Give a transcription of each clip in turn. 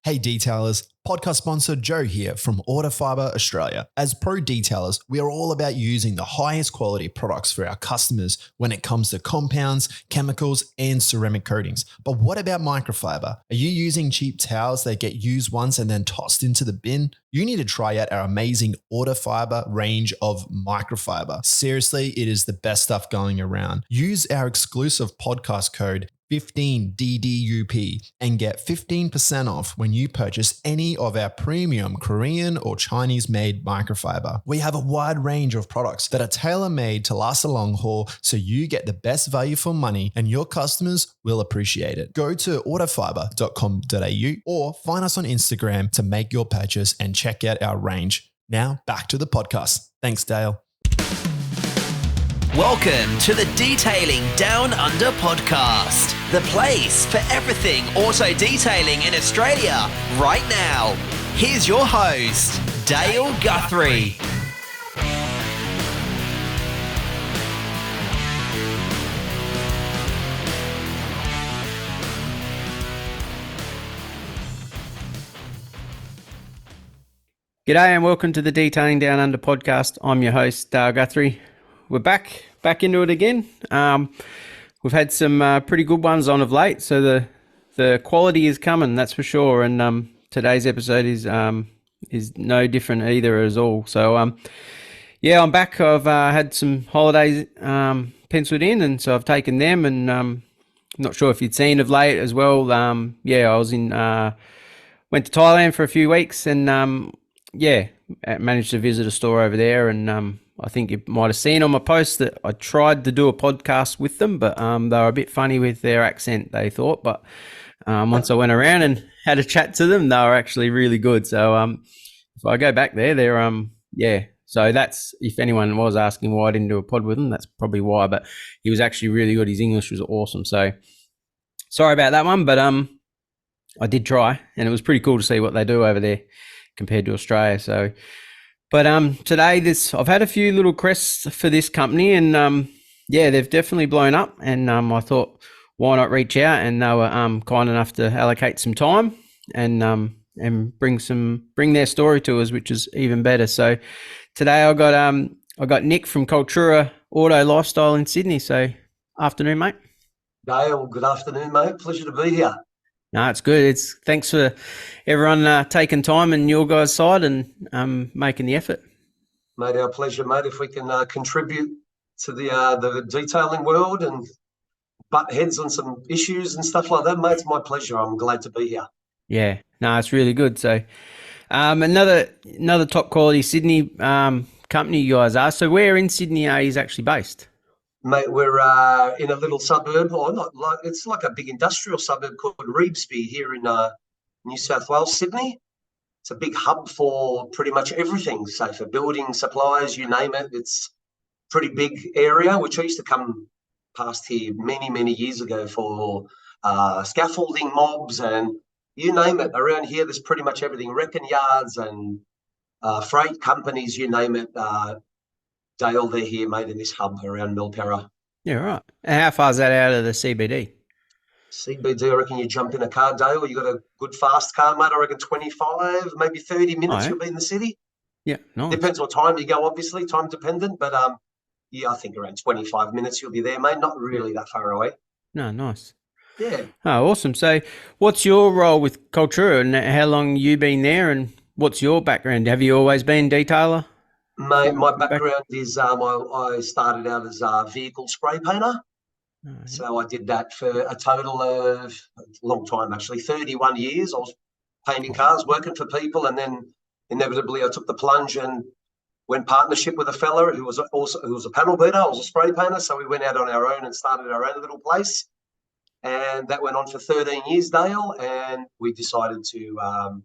Hey detailers, podcast sponsor Joe here from Autofiber Australia. As pro detailers, we are all about using the highest quality products for our customers when it comes to compounds, chemicals, and ceramic coatings. But what about microfiber? Are you using cheap towels that get used once and then tossed into the bin? You need to try out our amazing Autofiber range of microfiber. Seriously, it is the best stuff going around. Use our exclusive podcast code 15DDUP and get 15% off when you purchase any of our premium Korean or Chinese made microfiber. We have a wide range of products that are tailor-made to last a long haul, so you get the best value for money and your customers will appreciate it. Go to autofiber.com.au or find us on Instagram to make your purchase and check out our range. Now back to the podcast. Thanks, Dale. Welcome to the Detailing Down Under podcast, the place for everything auto detailing in Australia right now. Here's your host, Dale Guthrie. G'day and welcome to the Detailing Down Under podcast. I'm your host, Dale Guthrie. We're back into it again. We've had some pretty good ones on of late, so the quality is coming, that's for sure. And today's episode is no different either at all. So I'm back. I've had some holidays penciled in, and so I've taken them. And I'm not sure if you'd seen of late as well. I was went to Thailand for a few weeks, and managed to visit a store over there, and I think you might have seen on my post that I tried to do a podcast with them, but they were a bit funny with their accent, they thought. But once I went around and had a chat to them, they were actually really good. So if I go back there, they're So that's, if anyone was asking why I didn't do a pod with him, that's probably why. But he was actually really good. His English was awesome. So sorry about that one, but I did try, and it was pretty cool to see what they do over there compared to Australia. So, but today I've had a few little crests for this company, and they've definitely blown up. And I thought, why not reach out? And they were kind enough to allocate some time and bring their story to us, which is even better. So today I got Nick from Cultura Auto Lifestyle in Sydney. So afternoon, mate. Dale, good afternoon, mate. Pleasure to be here. No, it's good. Thanks for everyone taking time on your guys' side and making the effort. Mate, our pleasure, mate. If we can contribute to the detailing world and butt heads on some issues and stuff like that, mate, it's my pleasure. I'm glad to be here. Yeah, no, it's really good. So another top quality Sydney company you guys are. So where in Sydney are you actually based? Mate, we're in a little suburb, or not like, it's like a big industrial suburb called Reevesby here in New South Wales, Sydney. It's a big hub for pretty much everything, so for building supplies, you name it. It's a pretty big area, which I used to come past here many, many years ago for scaffolding mobs and you name it. Around here, there's pretty much everything, wrecking yards and freight companies, you name it. Dale, they're here, mate, in this hub around Milperra. Yeah, right. And how far is that out of the CBD? CBD, I reckon you jump in a car, Dale. You got a good fast car, mate. I reckon 25, maybe 30 minutes you'll be in the city. Yeah, nice. Depends what time you go, obviously, time dependent. But I think around 25 minutes you'll be there, mate. Not really that far away. No, nice. Yeah. Oh, awesome. So what's your role with Cultura and how long you been there and what's your background? Have you always been detailer? Mate, my background is I started out as a vehicle spray painter. Oh, yeah. So I did that for a total of a long time, actually, 31 years. I was painting cars, working for people, and then inevitably I took the plunge and went partnership with a fella who was a panel beater. I was a spray painter, so we went out on our own and started our own little place. And that went on for 13 years, Dale, and we decided to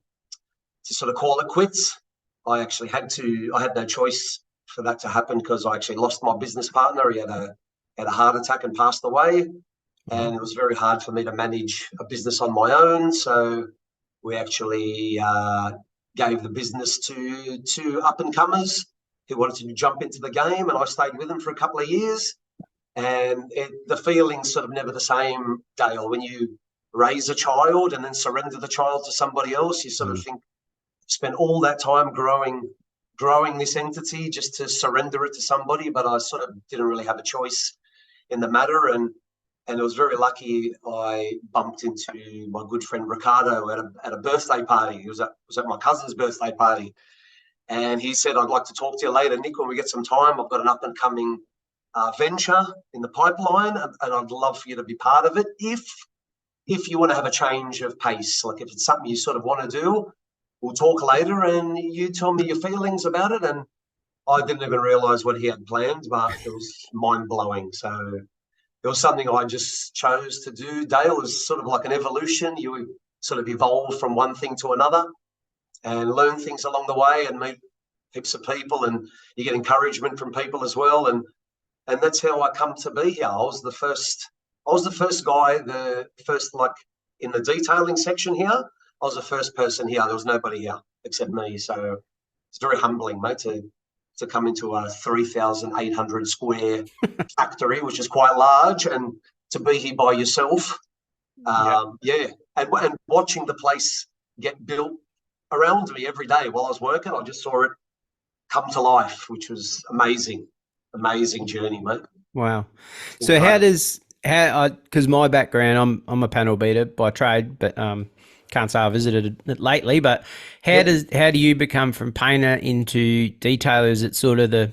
sort of call it quits. I had no choice for that to happen because I actually lost my business partner. He had a heart attack and passed away. And it was very hard for me to manage a business on my own. So we actually gave the business to two up-and-comers who wanted to jump into the game, and I stayed with them for a couple of years. And the feeling's sort of never the same, Dale, when you raise a child and then surrender the child to somebody else. You sort of think, spend all that time growing this entity just to surrender it to somebody, but I sort of didn't really have a choice in the matter. And I was very lucky. I bumped into my good friend Ricardo at a birthday party. It was at my cousin's birthday party. And he said, I'd like to talk to you later, Nick, when we get some time. I've got an up-and-coming venture in the pipeline, and I'd love for you to be part of it if you want to have a change of pace. Like if it's something you sort of want to do, we'll talk later and you tell me your feelings about it. And I didn't even realise what he had planned, but it was mind-blowing. So it was something I just chose to do. Dale is sort of like an evolution. You sort of evolve from one thing to another and learn things along the way and meet heaps of people, and you get encouragement from people as well. And that's how I come to be here. I was the first guy, the first, like, in the detailing section here. I was the first person here. There was nobody here except me. So it's very humbling, mate, to come into a 3,800 square factory, which is quite large, and to be here by yourself. And watching the place get built around me every day while I was working, I just saw it come to life, which was amazing journey, mate. Wow. So because my background, I'm a panel beater by trade, but can't say I visited it lately. But how do you become from painter into detailer? Is it sort of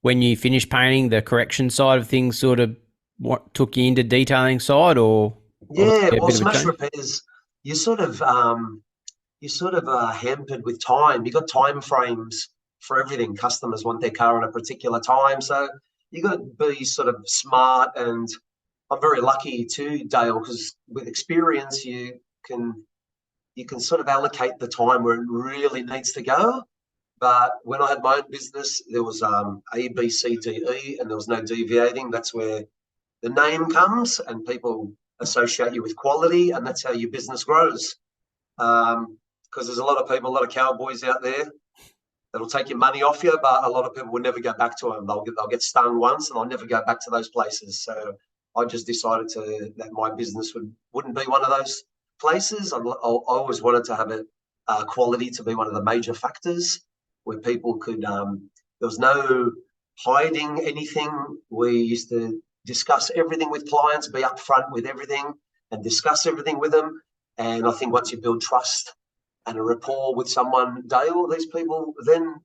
when you finish painting, the correction side of things sort of what took you into detailing side, or well, smash repairs, you sort of hampered with time. You got time frames for everything. Customers want their car in a particular time, so you got to be sort of smart. And I'm very lucky too, Dale, because with experience you can sort of allocate the time where it really needs to go. But when I had my own business, there was A, B, C, D, E, and there was no deviating. That's where the name comes, and people associate you with quality, and that's how your business grows. Because there's a lot of people, a lot of cowboys out there that'll take your money off you, but a lot of people will never go back to them. They'll get stung once, and I'll never go back to those places. So I just decided that my business wouldn't be one of those places. I always wanted to have quality to be one of the major factors where people could. There was no hiding anything. We used to discuss everything with clients, be upfront with everything, and discuss everything with them. And I think once you build trust and a rapport with someone, Dale, these people then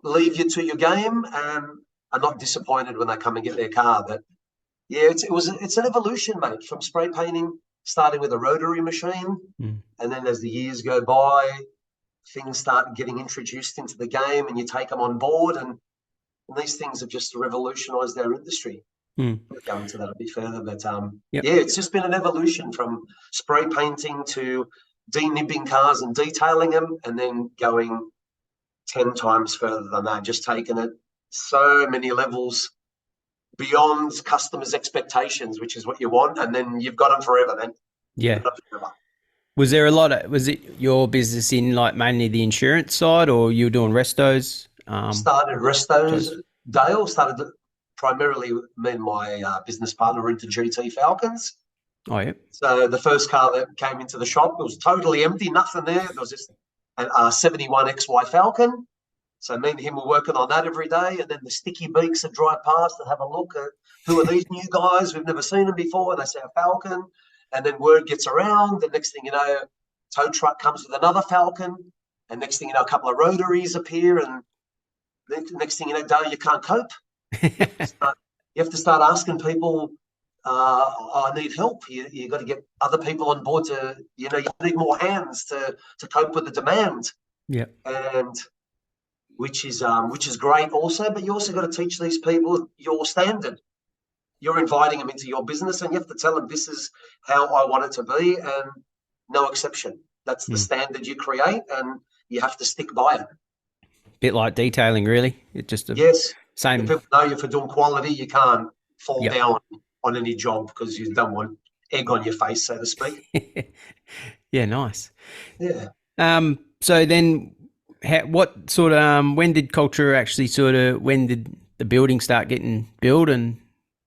leave you to your game and are not disappointed when they come and get their car. But yeah, it's an evolution, mate, from spray painting, starting with a rotary machine. And then as the years go by, things start getting introduced into the game and you take them on board. And these things have just revolutionized our industry. We'll go into that a bit further. But it's just been an evolution from spray painting to denibbing cars and detailing them, and then going 10 times further than that, just taking it so many levels beyond customers' expectations, which is what you want, and then you've got them forever then. Yeah. Was it your business in like mainly the insurance side, or you were doing restos? Started restos. Dale started primarily, me and my business partner were into GT Falcons. Oh, yeah. So the first car that came into the shop, it was totally empty, nothing there. There was just a 71 XY Falcon. So me and him were working on that every day. And then the sticky beaks would drive past and have a look at who are these new guys? We've never seen them before. And they say a Falcon. And then word gets around. The next thing you know, tow truck comes with another Falcon. And next thing you know, a couple of rotaries appear. And the next thing you know, Dale, you can't cope. You have to start asking people, I need help. You got to get other people on board you need more hands to cope with the demand. Yeah. And which is great also, but you also got to teach these people your standard. You're inviting them into your business and you have to tell them this is how I want it to be and no exception. That's the standard you create and you have to stick by it. Bit like detailing, really. It's just yes. Same. If people know you for doing quality, you can't fall down on any job because you don't want egg on your face, so to speak. Yeah, nice. Yeah. So then, what sort of when did Cultura actually when did the building start getting built, and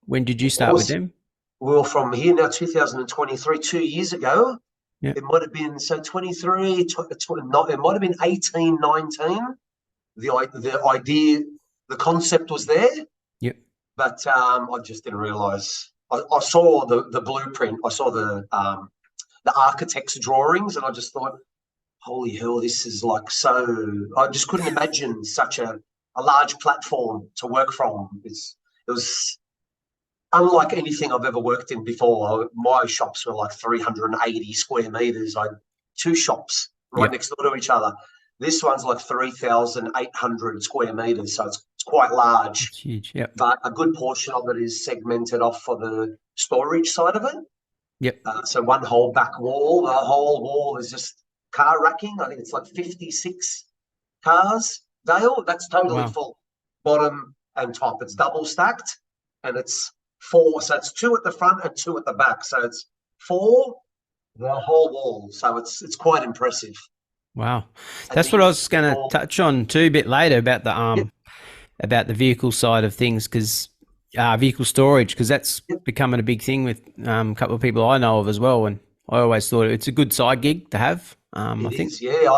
when did you start with them? we were from here now, 2023, 2 years ago. Yeah. It might have been, so 23, it might have been 18, 19. The idea, the concept was there. Yep. But I just didn't realise. I saw the blueprint. I saw the architect's drawings, and I just thought, holy hell, this is like so. I just couldn't imagine such a large platform to work from. It was unlike anything I've ever worked in before. My shops were like 380 square meters. I had two shops right next door to each other. This one's like 3,800 square meters, so it's quite large. It's huge, yep. But a good portion of it is segmented off for the storage side of it. Yep. So one whole back wall, the whole wall is just car racking. I think it's like 56 cars, Dale. That's totally full, bottom and top. It's double stacked, and it's 4. So it's 2 at the front and 2 at the back. So it's 4, the whole wall. So it's quite impressive. Wow, that's what I was going to touch on too a bit later about the vehicle side of things, because vehicle storage, because that's becoming a big thing with a couple of people I know of as well, and I always thought it's a good side gig to have. I think. A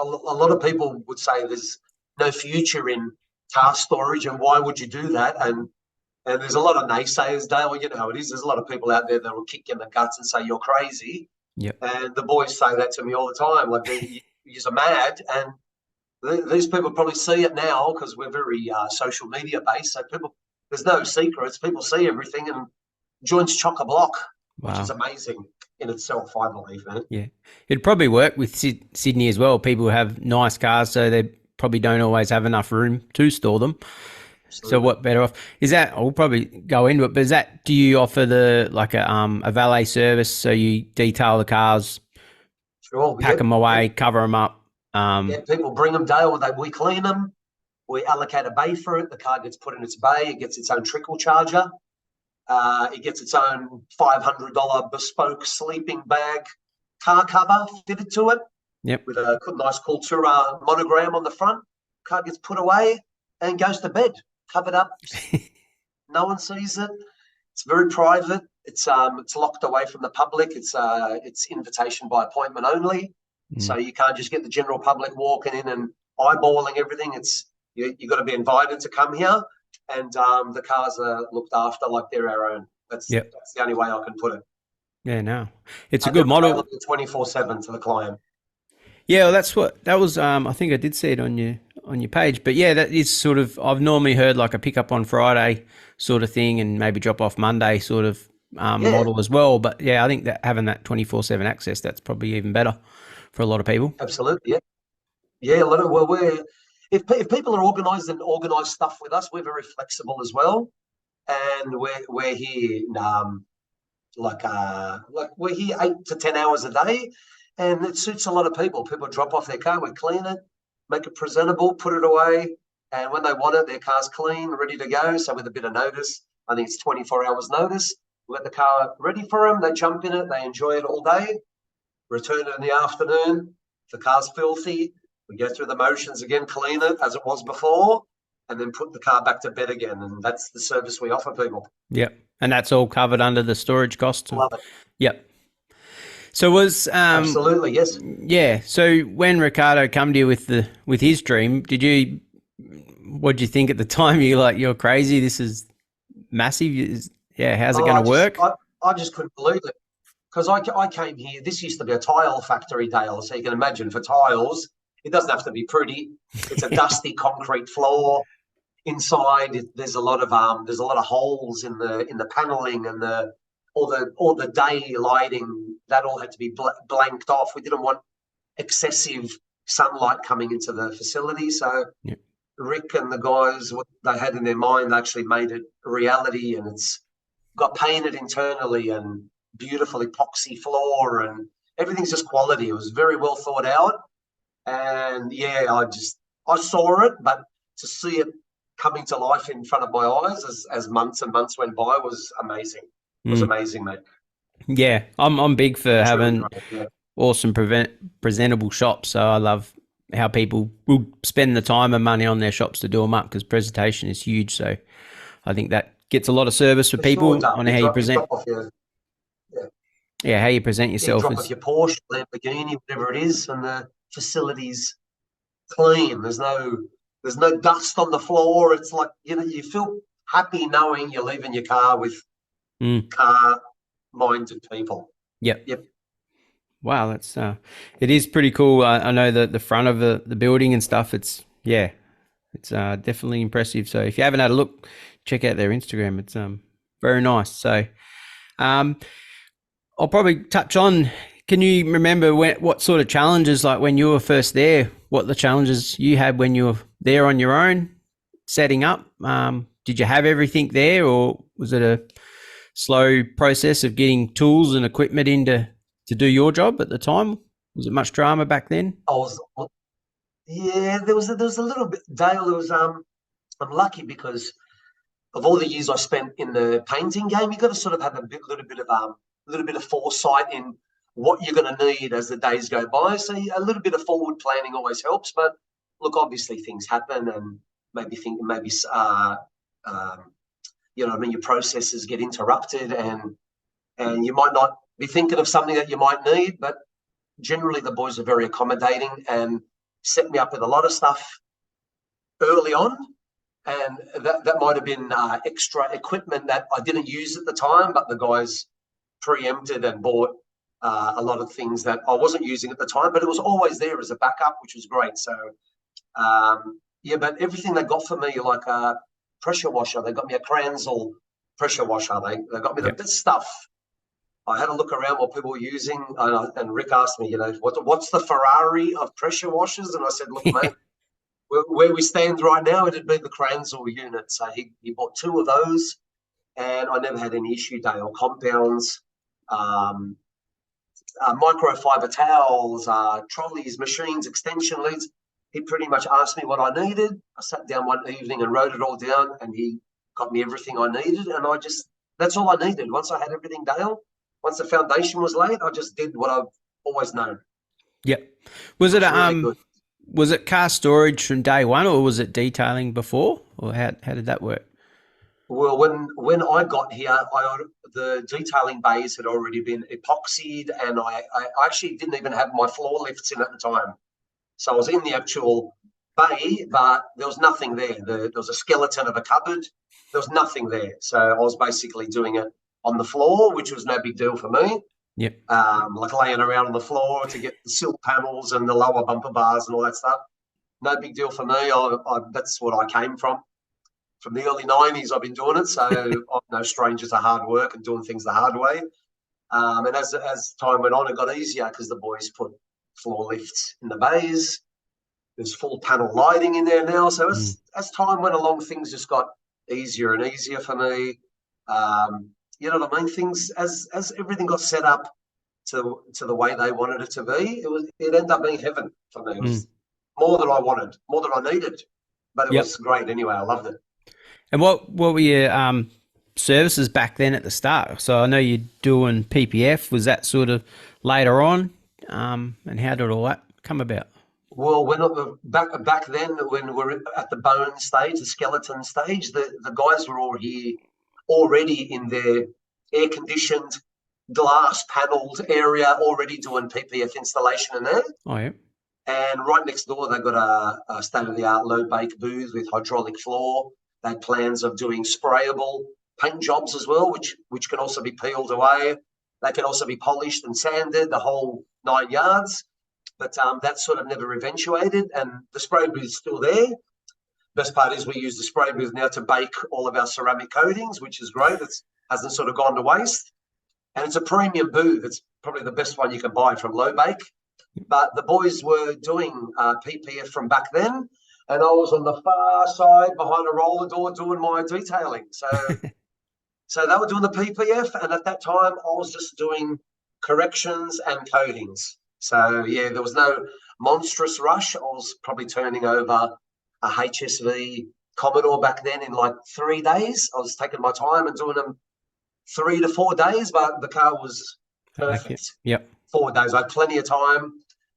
lot of people would say there's no future in car storage, and why would you do that? And there's a lot of naysayers, Dale. You know how it is. There's a lot of people out there that will kick you in the guts and say you're crazy. Yep. And the boys say that to me all the time. Like, you're mad. And these people probably see it now because we're very social media based. So there's no secrets. People see everything, and joints chock a block, which is amazing in itself, I believe, man. Yeah. It'd probably work with Sydney as well. People have nice cars, so they probably don't always have enough room to store them. Absolutely. So what better off is that? I'll probably go into it, but do you offer a valet service? So you detail the cars, sure, pack them away, cover them up. People bring them, Dale. We clean them. We allocate a bay for it. The car gets put in its bay. It gets its own trickle charger. It gets its own $500 bespoke sleeping bag car cover fitted to it. Yep. With a nice Cultura monogram on the front. Car gets put away and goes to bed, covered up. No one sees it. It's very private. It's locked away from the public. It's invitation by appointment only. So you can't just get the general public walking in and eyeballing everything. You got to be invited to come here, and the cars are looked after like they're our own. That's the only way I can put it. Yeah, no, it's a good model. 24/7 to the client. Yeah, well, that was. I think I did see it on your page, but yeah, that is sort of. I've normally heard like a pick up on Friday sort of thing, and maybe drop off Monday sort of model as well. But yeah, I think that having that 24/7 access, that's probably even better for a lot of people. Absolutely, yeah. A lot of if people are organised and organise stuff with us, we're very flexible as well, and we're here we're here 8 to 10 hours a day, and it suits a lot of people. People drop off their car, we clean it, make it presentable, put it away, and when they want it, their car's clean, ready to go. So with a bit of notice, I think it's 24 hours notice, we get the car ready for them. They jump in it, they enjoy it all day. Return it in the afternoon. If the car's filthy, we go through the motions again, clean it as it was before, and then put the car back to bed again. And that's the service we offer people. Yep. And that's all covered under the storage cost. Love it. Yep. So was absolutely, yes. Yeah. So when Ricardo come to you with his dream, what did you think at the time? You're crazy. This is massive. How's it going to work? I just couldn't believe it. Because I came here, this used to be a tile factory, Dale. So you can imagine for tiles, it doesn't have to be pretty. It's a dusty concrete floor. Inside, there's a lot of holes in the paneling, and all the day lighting. That all had to be blanked off. We didn't want excessive sunlight coming into the facility. So Rick and the guys, what they had in their mind, actually made it a reality, and it's got painted internally and beautiful epoxy floor, and everything's just quality. It was very well thought out, and I saw it, but to see it coming to life in front of my eyes as months and months went by was amazing. It was amazing, mate. Yeah, I'm big for having awesome presentable shops. So I love how people will spend the time and money on their shops to do them up, because presentation is huge. So I think that gets a lot of service for For people sure, on you how you drop, you present. drop off your How you present you yourself drop is. off your Porsche, Lamborghini, whatever it is, and the facility's clean. There's no dust on the floor. It's like, you feel happy knowing you're leaving your car with car-minded people. Yep. Yep. Wow, that's it is pretty cool. I know the front of the building and stuff. It's definitely impressive. So if you haven't had a look, check out their Instagram. It's very nice. So I'll probably touch on. Can you remember what sort of challenges, like when you were first there, what the challenges you had when you were there on your own, setting up? Did you have everything there, or was it a slow process of getting tools and equipment in to do your job at the time? Was it much drama back then? There was a little bit, Dale. I'm lucky because of all the years I spent in the painting game. You got to sort of have a little bit of foresight in what you're going to need as the days go by. So a little bit of forward planning always helps. But look, obviously things happen, and your processes get interrupted, and you might not be thinking of something that you might need. But generally, the boys are very accommodating and set me up with a lot of stuff early on. And that might have been extra equipment that I didn't use at the time, but the guys preempted and bought a lot of things that I wasn't using at the time, but it was always there as a backup, which was great. So, but everything they got for me, like a pressure washer, they got me a Kranzel pressure washer. They got me the best stuff. I had a look around what people were using, and Rick asked me, what's the Ferrari of pressure washers? And I said, look, mate, where we stand right now, it'd be the Kranzel unit. So he bought 2 of those, and I never had any issue. Dale compounds, microfiber towels, trolleys, machines, extension leads. He pretty much asked me what I needed. I sat down one evening and wrote it all down, and he got me everything I needed. And that's all I needed. Once I had everything, Dale, once the foundation was laid, I just did what I've always known. Yep. Was it really good. Was it car storage from day one, or was it detailing before, or how did that work? Well, when I got here, the detailing bays had already been epoxied, and I actually didn't even have my floor lifts in at the time. So I was in the actual bay, but there was nothing there. There was a skeleton of a cupboard. There was nothing there. So I was basically doing it on the floor, which was no big deal for me. Yep. Like laying around on the floor to get the sill panels and the lower bumper bars and all that stuff. No big deal for me. That's what I came from. From the early 90s, I've been doing it. So I'm no stranger to hard work and doing things the hard way. And as time went on, it got easier because the boys put floor lifts in the bays. There's full panel lighting in there now. So as time went along, things just got easier and easier for me. You know what I mean? Things as everything got set up to the way they wanted it to be, it ended up being heaven for me. It was more than I wanted, more than I needed, but it was great anyway. I loved it. And what were your services back then at the start? So I know you're doing PPF. Was that sort of later on? And how did all that come about? Well, back then, when we were at the bone stage, the skeleton stage, the guys were all here already in their air-conditioned, glass-panelled area, already doing PPF installation in there. Oh, yeah. And right next door, they've got a state-of-the-art low-bake booth with hydraulic floor. They had plans of doing sprayable paint jobs as well, which can also be peeled away. They can also be polished and sanded, the whole 9 yards. But that sort of never eventuated, and the spray booth is still there. Best part is we use the spray booth now to bake all of our ceramic coatings, which is great. It hasn't sort of gone to waste. And it's a premium booth. It's probably the best one you can buy from Low Bake. But the boys were doing PPF from back then, and I was on the far side behind a roller door doing my detailing. So they were doing the PPF, and at that time I was just doing corrections and coatings. So, there was no monstrous rush. I was probably turning over a HSV Commodore back then in like 3 days. I was taking my time and doing them 3 to 4 days, but the car was perfect. Yep. 4 days. I had plenty of time.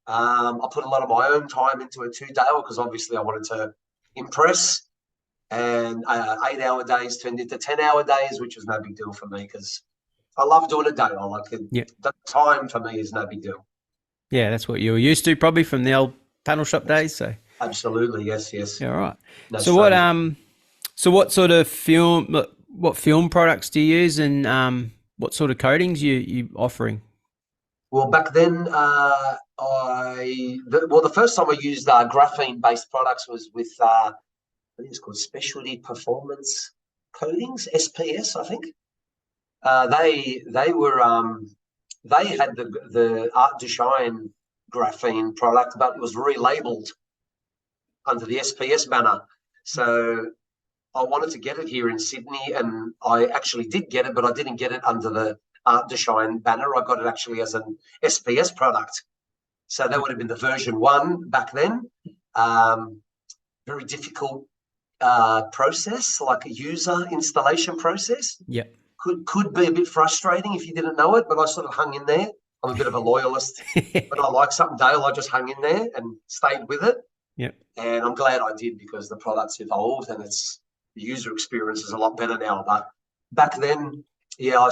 I put a lot of my own time into it too, Dale, because obviously I wanted to impress. and 8-hour days turned into 10-hour days, which was no big deal for me because I love doing a day. I like it. Yeah. The time for me is no big deal. Yeah, that's what you were used to probably from the old panel shop days. So Absolutely, yes. yeah, all right. No So stranger. what sort of what film products do you use, and what sort of coatings you offering? Well, back then, the first time I used graphene-based products was with I think it's called Specialty Performance Coatings, SPS, I think. They were they had the Art de Shine graphene product, but it was relabeled under the SPS banner. So I wanted to get it here in Sydney, and I actually did get it, but I didn't get it under the Art de Shine banner. I got it actually as an SPS product. So that would have been the version 1 back then. Very difficult process, like a user installation process. Yep. Could be a bit frustrating if you didn't know it, but I sort of hung in there. I'm a bit of a loyalist. When I like something, Dale, I just hung in there and stayed with it. Yep. And I'm glad I did because the product's evolved and the user experience is a lot better now. But back then, yeah, I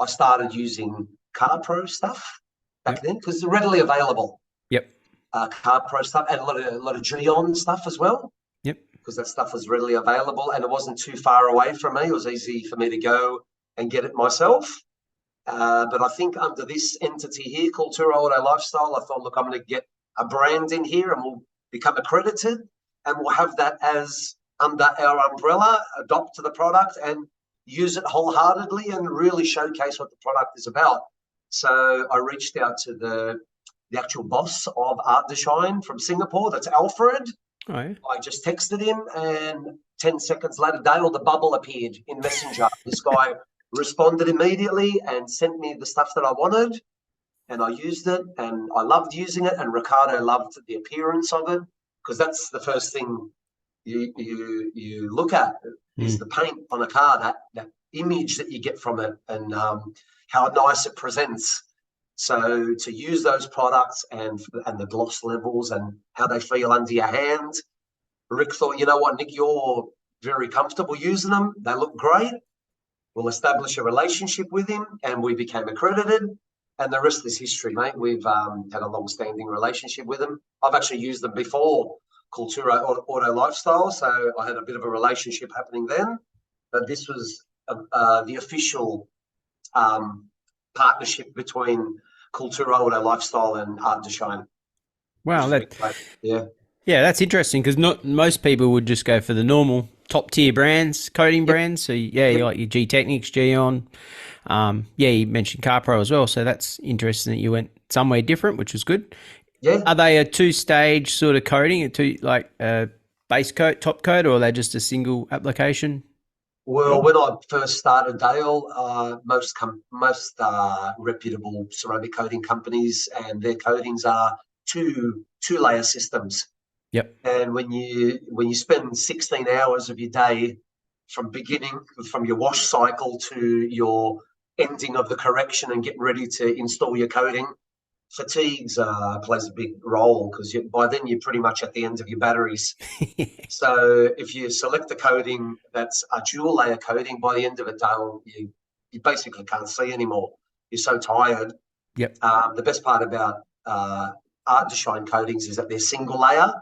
started using CarPro stuff back then because it's readily available. Yep. CarPro stuff and a lot of Geon stuff as well. Yep. Because that stuff was readily available and it wasn't too far away from me. It was easy for me to go and get it myself. But I think under this entity here, Cultura Auto Lifestyle, I thought, look, I'm going to get a brand in here and we'll become accredited and we'll have that as under our umbrella, adopt to the product and use it wholeheartedly and really showcase what the product is about. So I reached out to the actual boss of Art de Shine from Singapore. That's Alfred. Oh, yeah. I just texted him and 10 seconds later, Dale, the bubble appeared in Messenger. This guy responded immediately and sent me the stuff that I wanted and I used it and I loved using it and Ricardo loved the appearance of it because that's the first thing you look at is the paint on a car, that image that you get from it and how nice it presents. So to use those products and the gloss levels and how they feel under your hand, Rick thought, you know what, Nick, you're very comfortable using them. They look great. We'll establish a relationship with him and we became accredited. And the rest is history, mate. We've had a long-standing relationship with them. I've actually used them before Cultura Auto Lifestyle, so I had a bit of a relationship happening then. But this was the official partnership between Cultura Auto Lifestyle and Art de Shine. Wow, yeah, that's interesting because not most people would just go for the normal top tier brands, coating brands. So you like your G Technics, Geon. You mentioned CarPro as well. So that's interesting that you went somewhere different, which was good. Yeah. Are they a 2-stage sort of coating, base coat, top coat, or are they just a single application? Well, when I first started, Dale, most reputable ceramic coating companies and their coatings are two-layer systems. Yep. And when you spend 16 hours of your day from your wash cycle to your ending of the correction and getting ready to install your coating, fatigues plays a big role because by then you're pretty much at the end of your batteries. So if you select a coating that's a dual layer coating, by the end of the day, you basically can't see anymore. You're so tired. Yep. The best part about Art de Shine coatings is that they're single layer.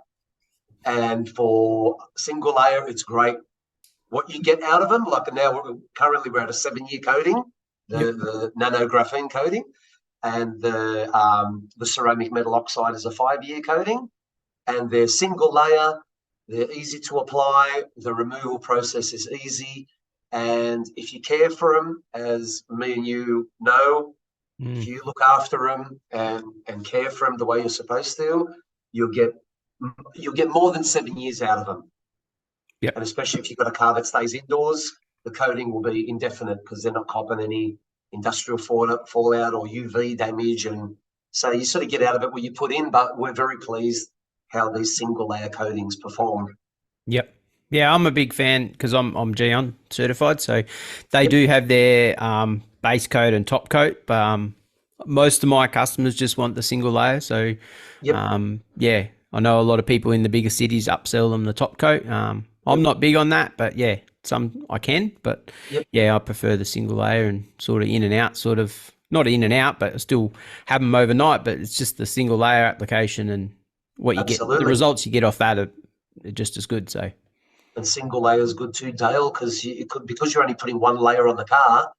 And for single layer, it's great what you get out of them. Like now, currently we're at a 7-year coating, the nano graphene coating. And the ceramic metal oxide is a 5-year coating, and they're single layer. They're easy to apply. The removal process is easy, and if you care for them, as me and you know, if you look after them and care for them the way you're supposed to, you'll get more than 7 years out of them. Yep. And especially if you've got a car that stays indoors, the coating will be indefinite because they're not copping any industrial fallout or UV damage, and so you sort of get out of it what you put in. But we're very pleased how these single layer coatings perform. Yep. Yeah, I'm a big fan because I'm Geon certified, so they do have their base coat and top coat. But most of my customers just want the single layer. So I know a lot of people in the bigger cities upsell them the top coat. I'm not big on that, but yeah, some I can. But yeah, I prefer the single layer and sort of in and out, sort of not in and out, but still have them overnight. But it's just the single layer application and what you get, the results you get off that are just as good. So. And single layer is good too, Dale, because because you're only putting one layer on the car,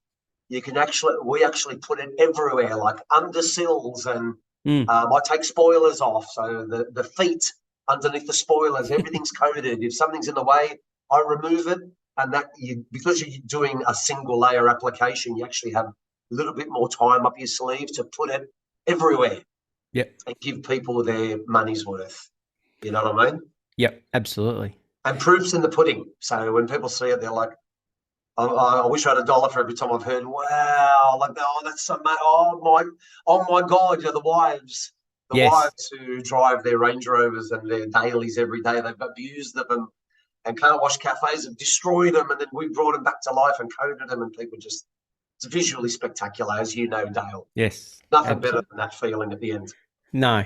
we actually put it everywhere, like under sills, and I take spoilers off, so the feet underneath the spoilers, everything's coated. If something's in the way, I remove it, and because you're doing a single layer application, you actually have a little bit more time up your sleeve to put it everywhere. Yep. And give people their money's worth. You know what I mean? Yep, absolutely. And proof's in the pudding. So when people see it, they're like, I wish I had $1 for every time I've heard, wow, like, oh, that's so much. Oh my God, the wives. Wives who drive their Range Rovers and their dailies every day, they've abused them and car wash cafes have destroyed them, and then we brought them back to life and coated them, and people just, it's visually spectacular, as you know, Dale. Yes. Nothing better than that feeling at the end. No.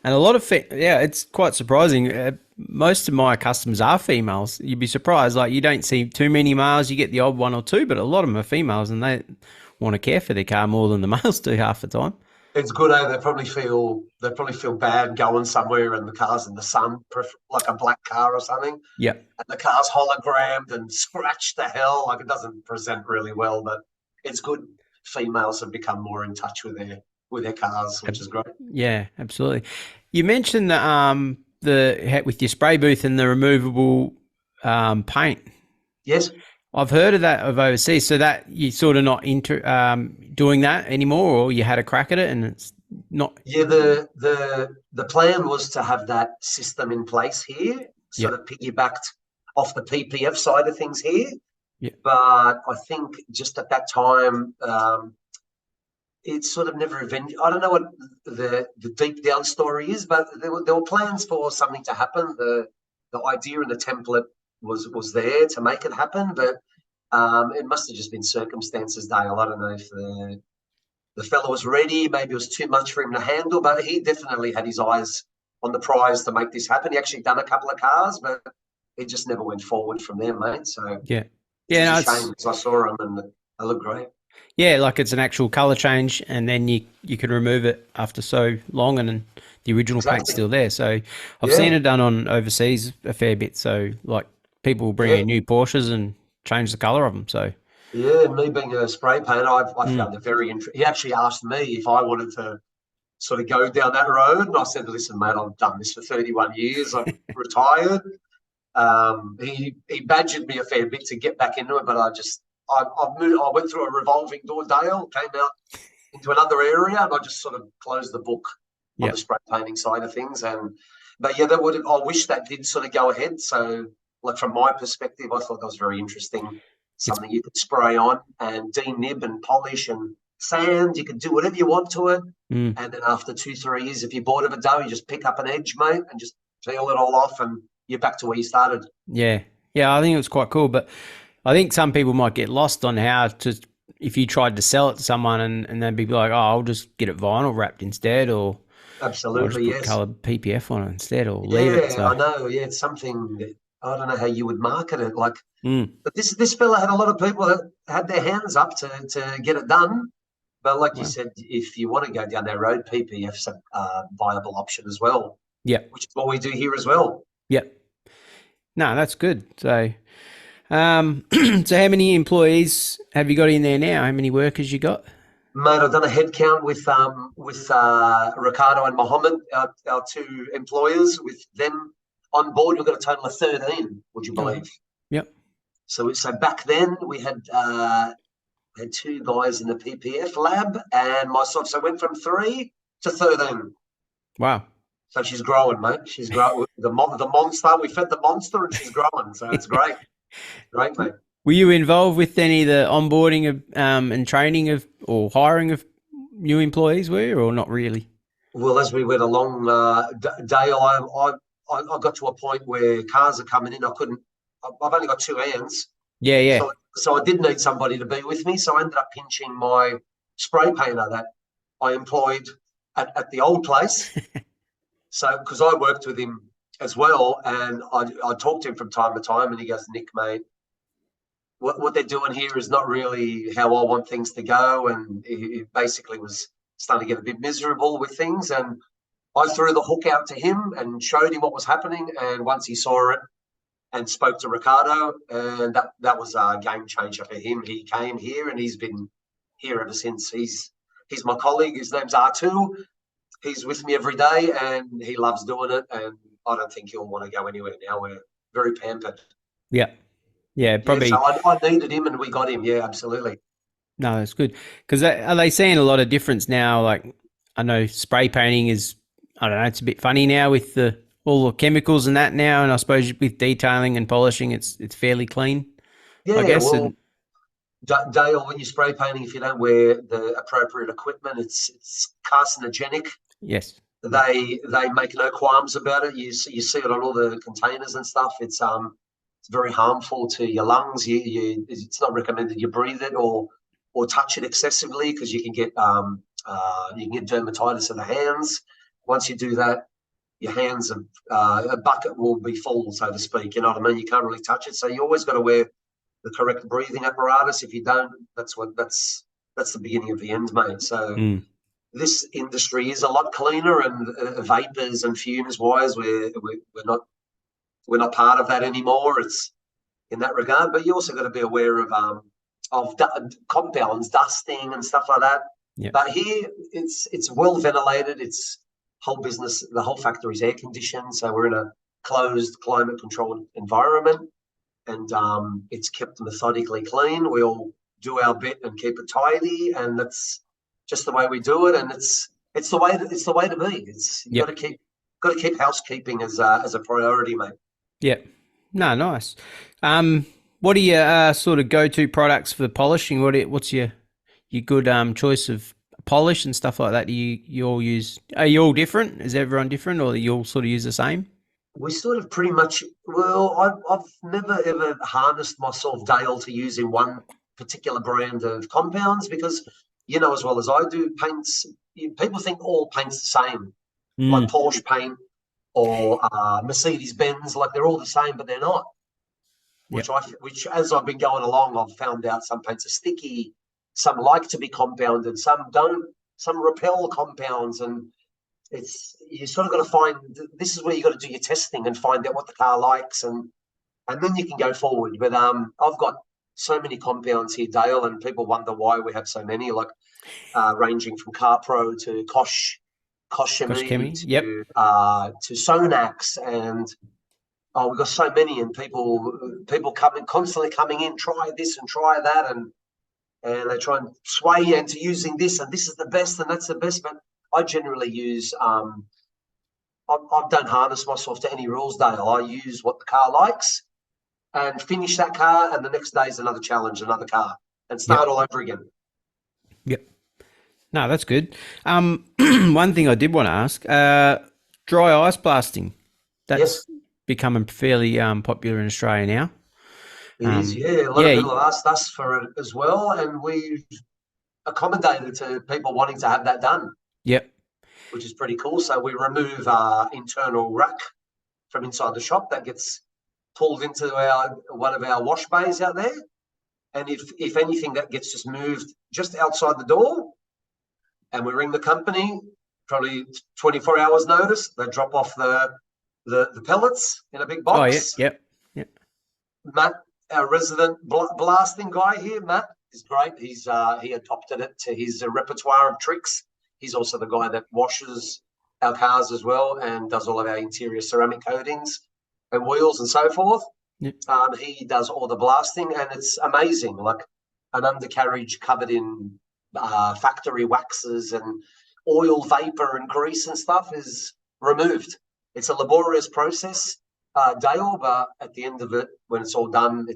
And a lot of, it's quite surprising. Most of my customers are females. You'd be surprised. Like, you don't see too many males. You get the odd one or two, but a lot of them are females, and they want to care for their car more than the males do half the time. It's good, eh? They probably feel bad going somewhere and the car's in the sun, like a black car or something. Yeah. And the car's hologrammed and scratched to hell. Like, it doesn't present really well, but it's good. Females have become more in touch with their cars, which is great. Yeah, absolutely. You mentioned the with your spray booth and the removable paint. Yes. I've heard of that overseas. So that you're sort of not doing that anymore, or you had a crack at it and it's not. Yeah, the plan was to have that system in place here, sort of piggybacked off the PPF side of things here. Yeah. But I think just at that time, it's sort of never eventually. I don't know what the deep down story is, but there were plans for something to happen. The idea and the template was there to make it happen, but it must have just been circumstances, Dale. I don't know if the fellow was ready. Maybe it was too much for him to handle, but he definitely had his eyes on the prize to make this happen. He actually done a couple of cars, but it just never went forward from there, mate. So yeah, it's a shame because I saw them and they look great. Yeah, like it's an actual colour change, and then you can remove it after so long, and the original paint's still there. So I've seen it done on overseas a fair bit. So like people will bring in new Porsches and change the colour of them. So yeah, me being a spray painter, I found it very interesting. He actually asked me if I wanted to sort of go down that road, and I said, "Listen, mate, I've done this for 31 years. I'm retired." He badgered me a fair bit to get back into it, but I've moved. I went through a revolving door, Dale, came out into another area, and I just sort of closed the book on the spray painting side of things. But yeah, I wish that did sort of go ahead. So, like from my perspective, I thought that was very interesting. Something you could spray on and denib and polish and sand. You could do whatever you want to it. And then after 2-3 years, if you're bored of a dough, you just pick up an edge, mate, and just peel it all off, and you're back to where you started. Yeah, I think it was quite cool, but I think some people might get lost on how to, if you tried to sell it to someone and they'd be like, oh, I'll just get it vinyl wrapped instead, or absolutely, or just put coloured PPF on it instead, or leave it. So. I know, it's something that I don't know how you would market it. Like, but this fella had a lot of people that had their hands up to get it done. But like you said, if you want to go down that road, PPF's a viable option as well. Yeah, which is what we do here as well. Yep. No, that's good. So. So how many employees have you got in there now? How many workers you got? Mate, I've done a head count with Ricardo and Mohammed, our two employers. With them on board, we've got a total of 13, would you believe? Yep. So back then we had two guys in the PPF lab and myself. So I went from 3 to 13. Wow. So she's growing, mate. She's growing. The monster, we fed the monster and she's growing. So it's great. Great, mate. Were you involved with any of the onboarding of and training of or hiring of new employees, were you, or not really? Well, as we went along, Dale, I got to a point where cars are coming in. I've only got 2 hands. Yeah. So I did need somebody to be with me. So I ended up pinching my spray painter that I employed at the old place. So, because I worked with him as well, and I talked to him from time to time, and he goes, Nick, mate, what they're doing here is not really how I want things to go. And he basically was starting to get a bit miserable with things. And I threw the hook out to him and showed him what was happening. And once he saw it and spoke to Ricardo, and that was a game changer for him. He came here and he's been here ever since. He's my colleague. His name's R2. He's with me every day and he loves doing it. And I don't think he'll want to go anywhere now. We're very pampered. Yeah. Yeah, probably. Yeah, so I needed him and we got him. Yeah, absolutely. No, that's good. Because are they seeing a lot of difference now? Like, I know spray painting is, I don't know, it's a bit funny now with all the chemicals and that now. And I suppose with detailing and polishing, it's fairly clean. Yeah, I guess. well, Dale, when you're spray painting, if you don't wear the appropriate equipment, it's carcinogenic. Yes. They make no qualms about it. You see it on all the containers and stuff. It's very harmful to your lungs. It's not recommended you breathe it or touch it excessively because you can get dermatitis of the hands. Once you do that, your hands a bucket will be full, so to speak. You know what I mean? You can't really touch it, so you always got to wear the correct breathing apparatus. If you don't, that's the beginning of the end, mate. So this industry is a lot cleaner, and vapors and fumes wise, we're not part of that anymore. It's in that regard, but you also got to be aware of compounds, dusting and stuff like that. Yep. But here it's well ventilated. It's the whole factory is air conditioned, so we're in a closed, climate controlled environment, and it's kept methodically clean. We all do our bit and keep it tidy, and that's just the way we do it. And it's the way to be. You got to keep housekeeping as a priority, mate. Yeah. No, nice. What are your sort of go-to products for polishing? What's your good choice of polish and stuff like that? Do you all use? Are you all different? Is everyone different, or you all sort of use the same? We sort of pretty much. Well, I've never ever harnessed myself, Dale, to using one particular brand of compounds because you know as well as I do, paints. People think all paint's the same, like Porsche paint or Mercedes-Benz, like they're all the same, but they're not. Which as I've been going along, I've found out some paints are sticky, some like to be compounded, some don't, some repel compounds, and you sort of got to find. This is where you got to do your testing and find out what the car likes, and then you can go forward. But I've got so many compounds here, Dale, and people wonder why we have so many, like ranging from CarPro to Kosh Chemie to Sonax, and we've got so many, and people constantly coming in, try this and try that, and they try and sway you into using this, and this is the best, and that's the best. But I generally use I don't harness myself to any rules, Dale. I use what the car likes and finish that car, and the next day is another challenge, another car, and start all over again. Yep. No, that's good. One thing I did want to ask, dry ice blasting. That's becoming fairly popular in Australia now. It is, yeah. A lot of people have asked us for it as well, and we've accommodated to people wanting to have that done. Yep. Which is pretty cool. So we remove our internal rack from inside the shop that gets pulled into one of our wash bays out there. And if anything, that gets just moved just outside the door, and we ring the company, probably 24 hours notice. They drop off the pellets in a big box. Oh, yeah. Matt, our resident blasting guy here, Matt, is great. He adopted it to his repertoire of tricks. He's also the guy that washes our cars as well and does all of our interior ceramic coatings and wheels and so forth. Yep. He does all the blasting, and it's amazing. Like an undercarriage covered in factory waxes and oil vapor and grease and stuff is removed. It's a laborious process, Dale, but at the end of it, when it's all done,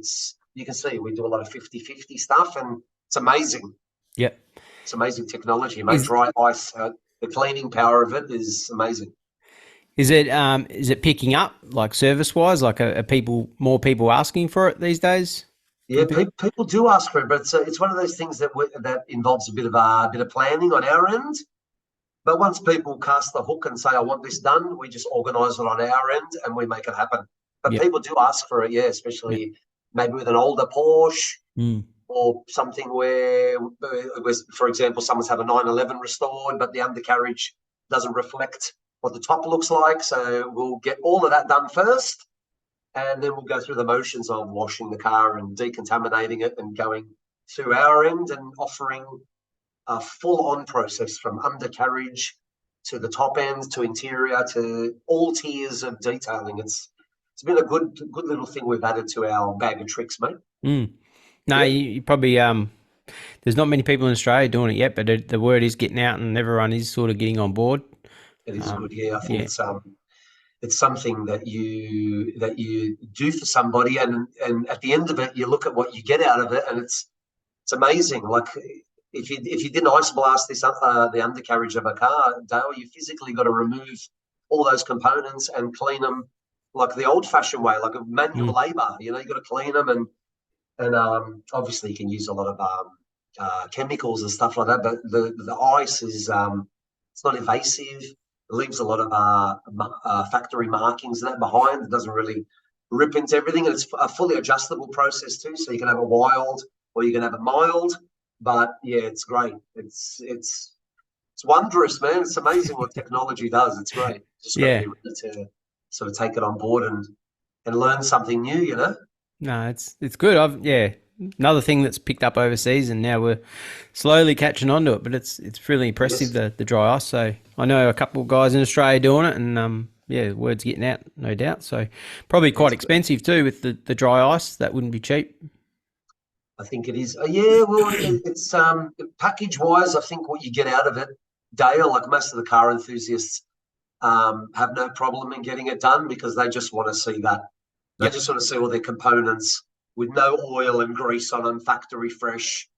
you can see we do a lot of 50-50 stuff, and it's amazing. Yep. It's amazing technology. Dry ice, the cleaning power of it is amazing. Is it picking up, like service-wise? Like are more people asking for it these days? Yeah, people do ask for it, but it's one of those things that involves a bit of planning on our end. But once people cast the hook and say, I want this done, we just organise it on our end and we make it happen. But people do ask for it, especially maybe with an older Porsche or something where, for example, someone's had a 911 restored, but the undercarriage doesn't reflect what the top looks like. So we'll get all of that done first, and then we'll go through the motions of washing the car and decontaminating it and going through our end and offering a full-on process from undercarriage to the top end to interior to all tiers of detailing. It's been a good little thing we've added to our bag of tricks, mate. No, you probably there's not many people in Australia doing it yet, but the word is getting out and everyone is sort of getting on board. It is good, I think it's something that you do for somebody, and at the end of it, you look at what you get out of it, and it's amazing. Like if you didn't ice blast this the undercarriage of a car, Dale, you physically got to remove all those components and clean them like the old-fashioned way, like a manual labour. You got to clean them, and obviously you can use a lot of chemicals and stuff like that. But the ice is it's not invasive. It leaves a lot of factory markings and that behind. It doesn't really rip into everything, and it's a fully adjustable process too. So you can have a wild or you can have it mild. But it's great. It's wondrous, man. It's amazing what technology does. It's great. Just got to be ready to sort of take it on board and learn something new. No, it's good. Another thing that's picked up overseas, and now we're slowly catching on to it. But it's really impressive, the dry ice. So I know a couple of guys in Australia doing it, and word's getting out, no doubt. So probably quite expensive too with the dry ice. That wouldn't be cheap. I think it is. Well, it's package-wise, I think what you get out of it, Dale, like most of the car enthusiasts have no problem in getting it done because they just want to see that. They just want to see all their components with no oil and grease on them, factory fresh,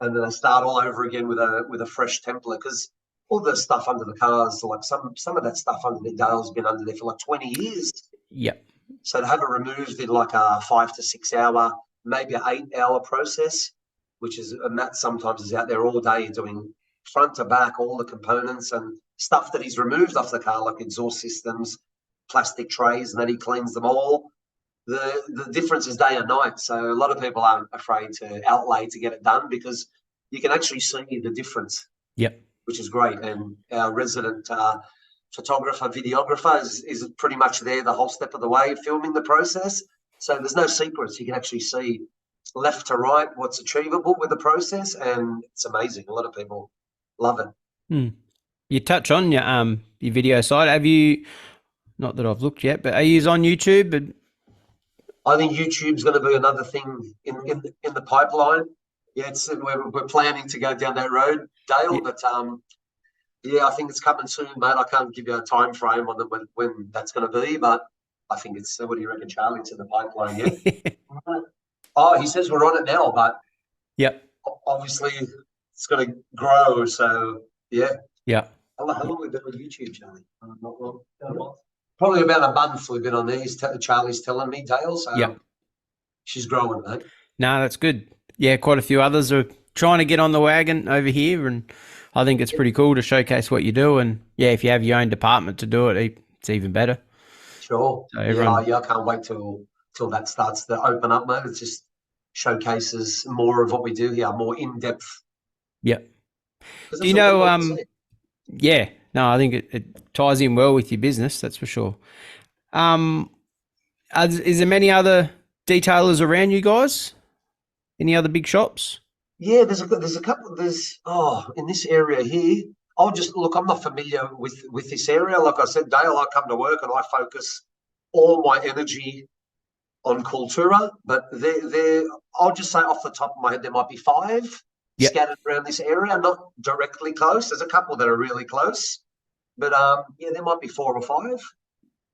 and then they start all over again with a fresh template, because all the stuff under the cars, like some of that stuff under the Dale's been under there for like 20 years. Yep. So to have it removed in like a 5 to 6 hour, maybe an 8 hour process, and Matt sometimes is out there all day doing front to back all the components and stuff that he's removed off the car, like exhaust systems, plastic trays, and then he cleans them all. The difference is day and night. So a lot of people aren't afraid to outlay to get it done because you can actually see the difference. Yep. Which is great. And our resident photographer, videographer is pretty much there the whole step of the way, filming the process. So there's no secrets. You can actually see left to right what's achievable with the process, and it's amazing. A lot of people love it. You touch on your video side. Have you? Not that I've looked yet, but are you on YouTube? I think YouTube's going to be another thing in the pipeline. We're planning to go down that road, Dale. But I think it's coming soon, mate. I can't give you a time frame on when that's going to be, but I think it's. What do you reckon, Charlie? It's in the pipeline, yeah. He says we're on it now, but obviously it's going to grow. So yeah. How long have we been on YouTube, Charlie? Not long. Probably about a month we've been on there. Charlie's telling me, Dale. So she's growing, mate. No, that's good. Yeah, quite a few others are trying to get on the wagon over here, and I think it's pretty cool to showcase what you do. And if you have your own department to do it, it's even better. Sure. So I can't wait till that starts to open up, mate. It just showcases more of what we do here, more in depth. Yep. Do you know? No, I think it ties in well with your business. That's for sure. Is there many other detailers around you guys? Any other big shops? Yeah, there's a couple. In this area here. I'm not familiar with this area. Like I said, Dale, I come to work and I focus all my energy on Cultura. But I'll just say off the top of my head, there might be 5 scattered around this area, not directly close. There's a couple that are really close, but there might be 4 or 5.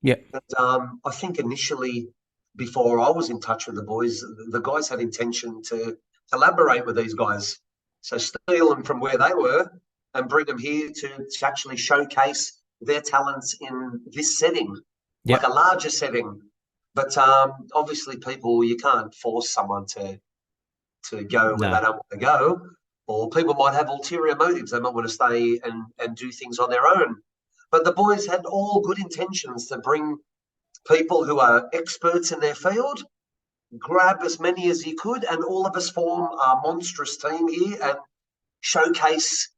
Yeah. But I think initially, before I was in touch with the boys, the guys had intention to collaborate with these guys, so steal them from where they were and bring them here to actually showcase their talents in this setting, like a larger setting. But obviously, you can't force someone to go where they don't want to go. or people might have ulterior motives. They might want to stay and do things on their own. But the boys had all good intentions to bring people who are experts in their field, grab as many as he could, and all of us form a monstrous team here and showcase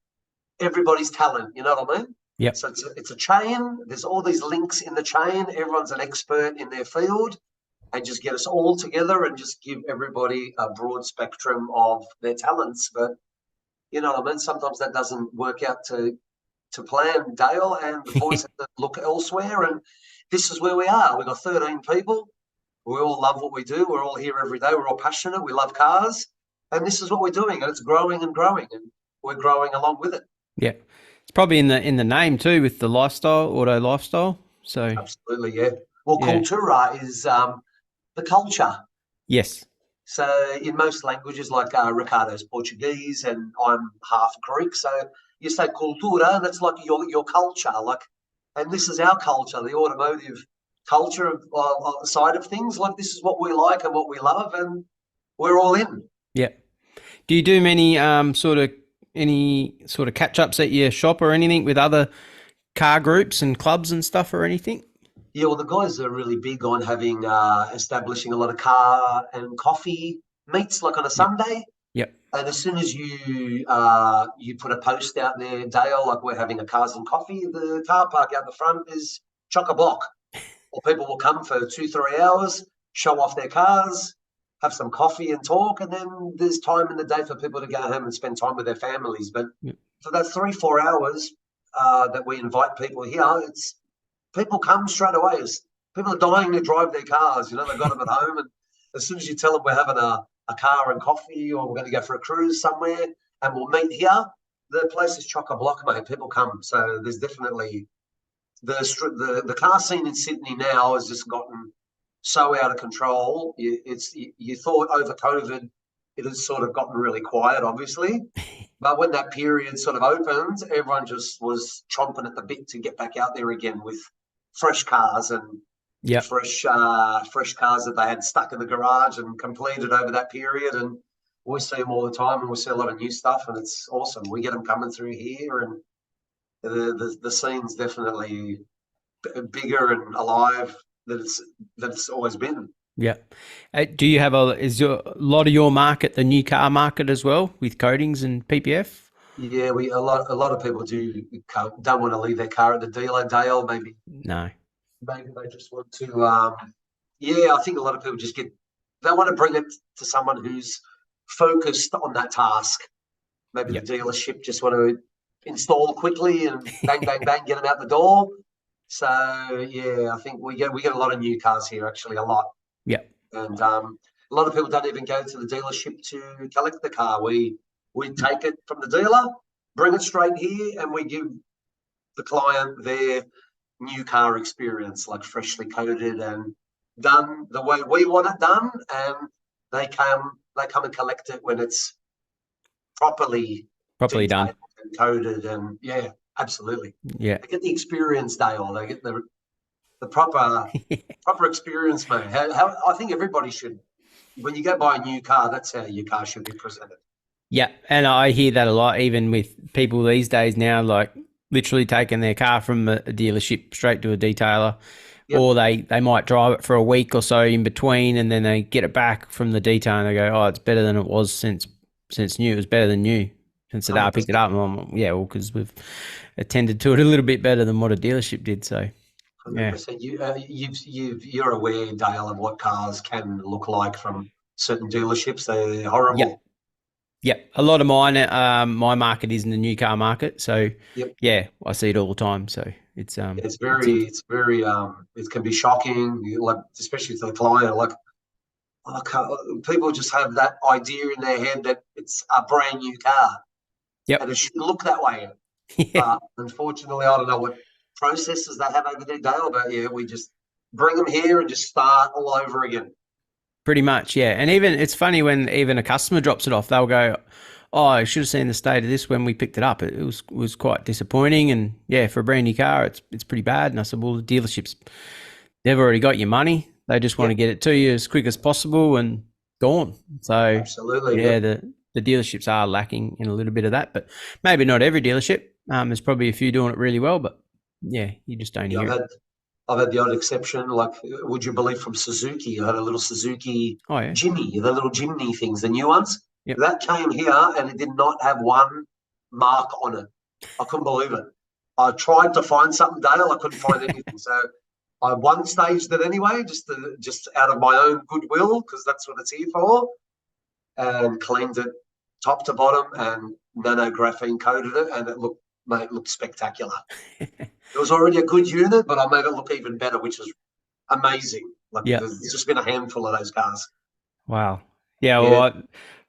everybody's talent. You know what I mean? Yep. So it's a chain. There's all these links in the chain. Everyone's an expert in their field, and just get us all together and just give everybody a broad spectrum of their talents. But you know what I mean? Sometimes that doesn't work out to plan, Dale, and the boys have to look elsewhere. And this is where we are. We've got 13 people. We all love what we do. We're all here every day. We're all passionate. We love cars. And this is what we're doing. And it's growing and growing. And we're growing along with it. Yeah. It's probably in the name too, with the lifestyle, auto lifestyle. So absolutely, yeah. Well, yeah. Cultura is the culture. Yes. So in most languages, like Ricardo's Portuguese and I'm half Greek, so you say cultura, and it's like your culture. Like, and this is our culture, the automotive culture side of things. Like, this is what we like and what we love, and we're all in. Yeah. Do you do many sort of catch ups at your shop or anything with other car groups and clubs and stuff or anything? Yeah, well, the guys are really big on having establishing a lot of car and coffee meets, like on a Sunday. Yep. And as soon as you put a post out there, Dale, like we're having a cars and coffee, the car park out the front is chock-a-block. Or people will come for 2-3 hours, show off their cars, have some coffee and talk, and then there's time in the day for people to go home and spend time with their families. But for that 3-4 hours that we invite people here, it's people come straight away. People are dying to drive their cars. You know, they've got them at home, and as soon as you tell them we're having a car and coffee, or we're going to go for a cruise somewhere, and we'll meet here, the place is chock-a-block, mate. People come. So there's definitely the car scene in Sydney now has just gotten so out of control. You thought over COVID it has sort of gotten really quiet, obviously. But when that period sort of opened, everyone just was chomping at the bit to get back out there again with fresh cars and fresh cars that they had stuck in the garage and completed over that period. And we see them all the time, and we see a lot of new stuff, and it's awesome. We get them coming through here, and the scene's definitely bigger and alive than it's always been. Yeah. Do you have a lot of your market the new car market as well with coatings and PPF? Yeah, a lot of people don't want to leave their car at the dealer, Dale. Maybe they just want to. I think a lot of people they want to bring it to someone who's focused on that task. Maybe the dealership just want to install quickly and bang, bang, bang, get them out the door. So yeah, I think we get a lot of new cars here, actually, a lot. Yeah. And a lot of people don't even go to the dealership to collect the car. We take it from the dealer, bring it straight here, and we give the client their new car experience, like freshly coated and done the way we want it done. And they come and collect it when it's properly done and coded. And yeah, absolutely. Yeah. They get the experience, Dale. They get the proper experience, mate. How I think everybody should, when you go buy a new car, that's how your car should be presented. Yeah, and I hear that a lot, even with people these days now, like literally taking their car from a dealership straight to a detailer, or they might drive it for a week or so in between, and then they get it back from the detailer and they go, oh, it's better than it was since new. It was better than new since the day I picked it up. And I'm like, yeah, well, because we've attended to it a little bit better than what a dealership did. So, 100%. You're aware, Dale, of what cars can look like from certain dealerships. They're horrible. Yeah, a lot of mine, my market is in the new car market. So yeah, I see it all the time. So it can be shocking, like especially to the client. Like people just have that idea in their head that it's a brand new car. Yep. And it should look that way. But unfortunately, I don't know what processes they have over there, Dale, but yeah, we just bring them here and just start all over again. Pretty much, yeah. And even it's funny when even a customer drops it off, they'll go, oh, I should have seen the state of this when we picked it up. It was quite disappointing. And yeah, for a brand new car, it's pretty bad. And I said, well, the dealerships, they've already got your money. They just want to get it to you as quick as possible and gone. So absolutely, yeah, the the dealerships are lacking in a little bit of that, but maybe not every dealership. There's probably a few doing it really well, but yeah, you just don't hear it. I've had the odd exception. Like, would you believe from Suzuki? I had a little Suzuki Oh yeah, Jimny, the little Jimny things, the new ones. Yep. That came here and it did not have one mark on it. I couldn't believe it. I tried to find something, Dale. I couldn't find anything. So I one-staged it anyway, just out of my own goodwill, because that's what it's here for, and cleaned it top to bottom and nanographene coated it, and it looked spectacular. It was already a good unit, but I made it look even better, which is amazing. Like, there's just been a handful of those cars. Wow. Yeah, well, I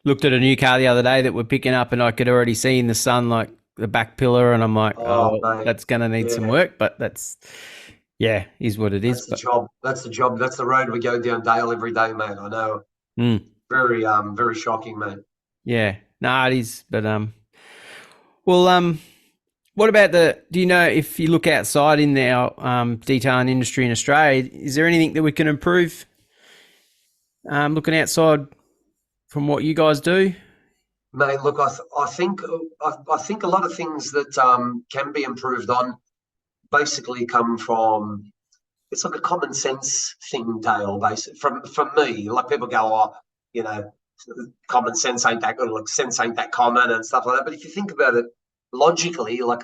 looked at a new car the other day that we're picking up, and I could already see in the sun, like, the back pillar, and I'm like, that's going to need some work, but that's, is what it is. That's the job. That's the job. That's the road we go down, Dale, every day, mate. I know. Very, very shocking, mate. Yeah. No, it is. But, what about do you know, if you look outside in our detailing industry in Australia, is there anything that we can improve looking outside from what you guys do? Mate, look, I think a lot of things that can be improved on basically come from, it's like a common sense thing, Dale, basically. From me, like, people go, common sense ain't that good, like, sense ain't that common and stuff like that. But if you think about it logically, like,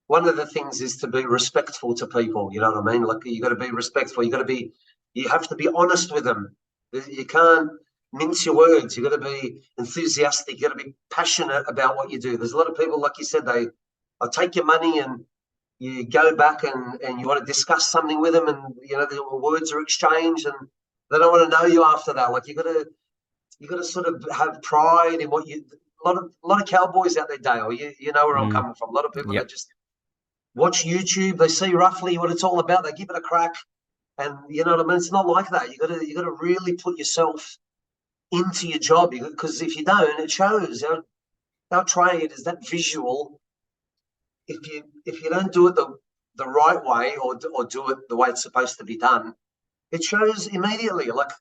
one of the things is to be respectful to people. You know what I mean? Like, you got to be respectful. You have to be honest with them. You can't mince your words. You got to be enthusiastic. You got to be passionate about what you do. There's a lot of people, like you said, I take your money and you go back and you want to discuss something with them, and the words are exchanged, and they don't want to know you after that. Like, you got to sort of have pride in what you. A lot of cowboys out there, Dale. You know where I'm coming from. A lot of people that just watch YouTube. They see roughly what it's all about. They give it a crack, and you know what I mean. It's not like that. You got to really put yourself into your job, because if you don't, it shows. Our trade is that visual. If you don't do it the right way, or do it the way it's supposed to be done, it shows immediately. Like,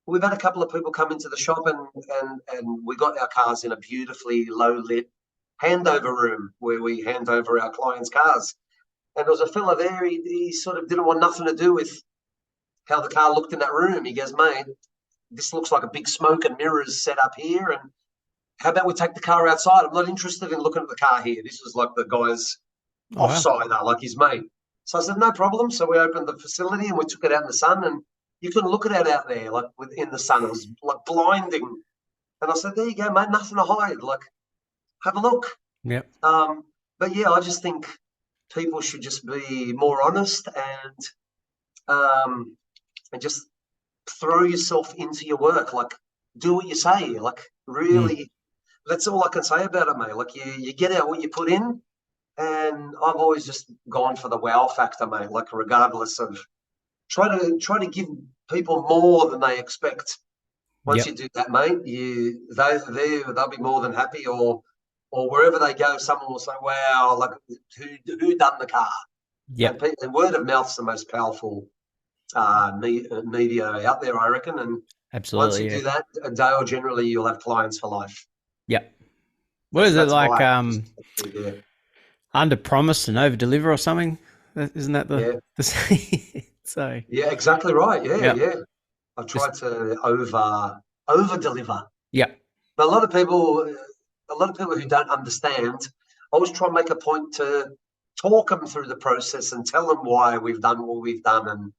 we've had a couple of people come into the shop, and we got our cars in a beautifully low lit handover room where we hand over our clients' cars. And there was a fella there, he sort of didn't want nothing to do with how the car looked in that room. He goes, mate, this looks like a big smoke and mirrors set up here, and how about we take the car outside? I'm not interested in looking at the car here. This was like the guy's offsider, like his mate. So I said, no problem. So we opened the facility and we took it out in the sun, and you couldn't look at it out there, like, in the sun. It was like blinding. And I said, there you go, mate, nothing to hide. Like, have a look. Yep. But yeah, I just think people should just be more honest and just throw yourself into your work. Like, do what you say. Like, really, that's all I can say about it, mate. Like, you get out what you put in, and I've always just gone for the wow factor, mate. Like, regardless of, try to give people more than they expect. Once you do that, mate, they'll be more than happy, or wherever they go, someone will say, wow, like, who done the car? Yeah. And word of mouth's the most powerful media out there, I reckon. And absolutely, once you do that, a Dale, generally you'll have clients for life. Yep. What is it like? Under promise and over deliver or something? Isn't that the so? Yeah, exactly right. Yeah. I try to over deliver. Yeah. But a lot of people who don't understand, I always try and make a point to talk them through the process and tell them why we've done what we've done,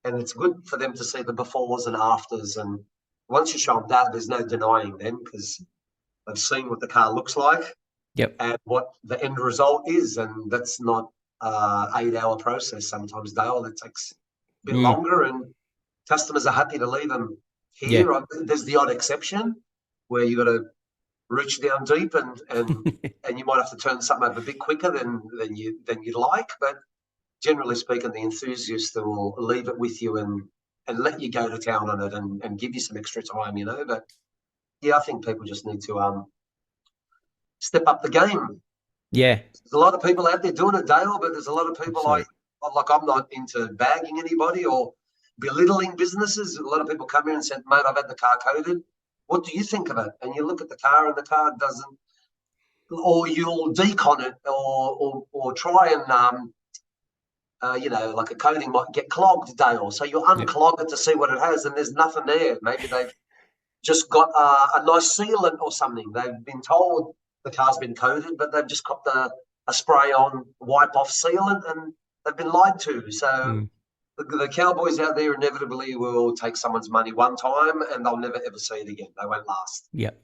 and it's good for them to see the befores and afters. And once you show them that, there's no denying them, because they've seen what the car looks like. Yep. And what the end result is, and that's not 8-hour process. Sometimes, Dale, it takes a bit longer, and customers are happy to leave them here. Yeah. There's the odd exception where you got to reach down deep, and and you might have to turn something up a bit quicker than you'd like. But generally speaking, the enthusiast will leave it with you and let you go to town on it and give you some extra time, But yeah, I think people just need to step up the game. Yeah. There's a lot of people out there doing it, Dale, but there's a lot of people like I'm not into bagging anybody or belittling businesses. A lot of people come here and said, mate, I've had the car coated. What do you think of it? And you look at the car and the car doesn't, or you'll decon it or try and, like a coating might get clogged, Dale. So you unclog it to see what it has, and there's nothing there. Maybe they've just got a nice sealant or something. They've been told the car's been coated, but they've just got a spray-on wipe-off sealant, and they've been lied to. So the cowboys out there inevitably will take someone's money one time, and they'll never ever see it again. They won't last. Yep.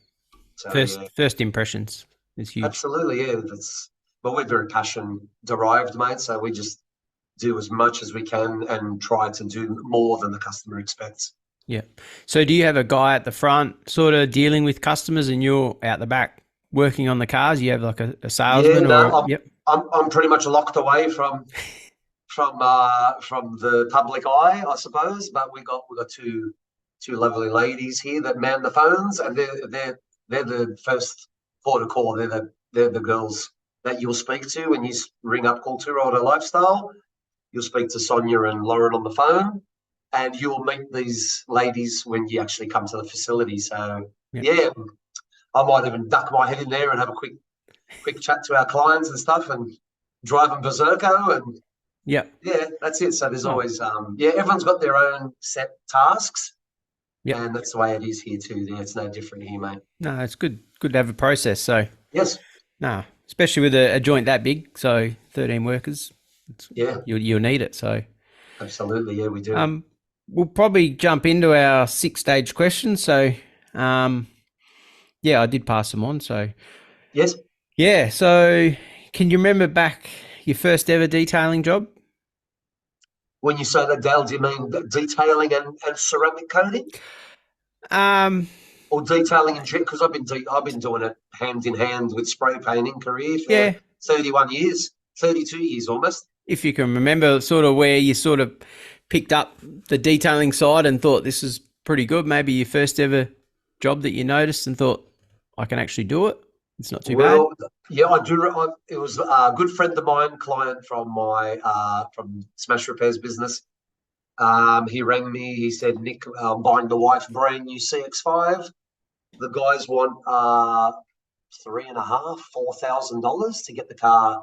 So first impressions is huge. Absolutely, yeah. But we're very passion derived, mate. So we just do as much as we can and try to do more than the customer expects. Yeah. So do you have a guy at the front sort of dealing with customers and you're out the back working on the cars? You have like a salesman? I'm pretty much locked away from the public eye, I suppose. But we got two lovely ladies here that man the phones, and they're the first port of call. They're the girls that you'll speak to when you ring up Cultura Auto Lifestyle. You'll speak to Sonia and Lauren on the phone, and you'll meet these ladies when you actually come to the facility. So I might even duck my head in there and have a quick chat to our clients and stuff, and drive them berserko. And that's it. So there's always everyone's got their own set tasks. Yeah, and that's the way it is here too. Yeah, it's no different here, mate. No, it's good to have a process. So yes, no, especially with a joint that big, so 13 workers. You'll need it. So absolutely, yeah, we do. We'll probably jump into our 6-stage questions. So, I did pass them on. So yes, yeah. So can you remember back your first ever detailing job? When you say that, Dale, do you mean detailing and ceramic coating? Or detailing and because I've been doing it hand in hand with spray painting career for 31 years, 32 years almost. If you can remember sort of where you sort of picked up the detailing side and thought this is pretty good, maybe your first ever job that you noticed and thought I can actually do it. It's not too bad. Yeah, I do. It was a good friend of mine, client from my from Smash Repairs business. He rang me. He said, "Nick, I'm buying the wife a brand new CX-5. The guys want $3,500–4,000 to get the car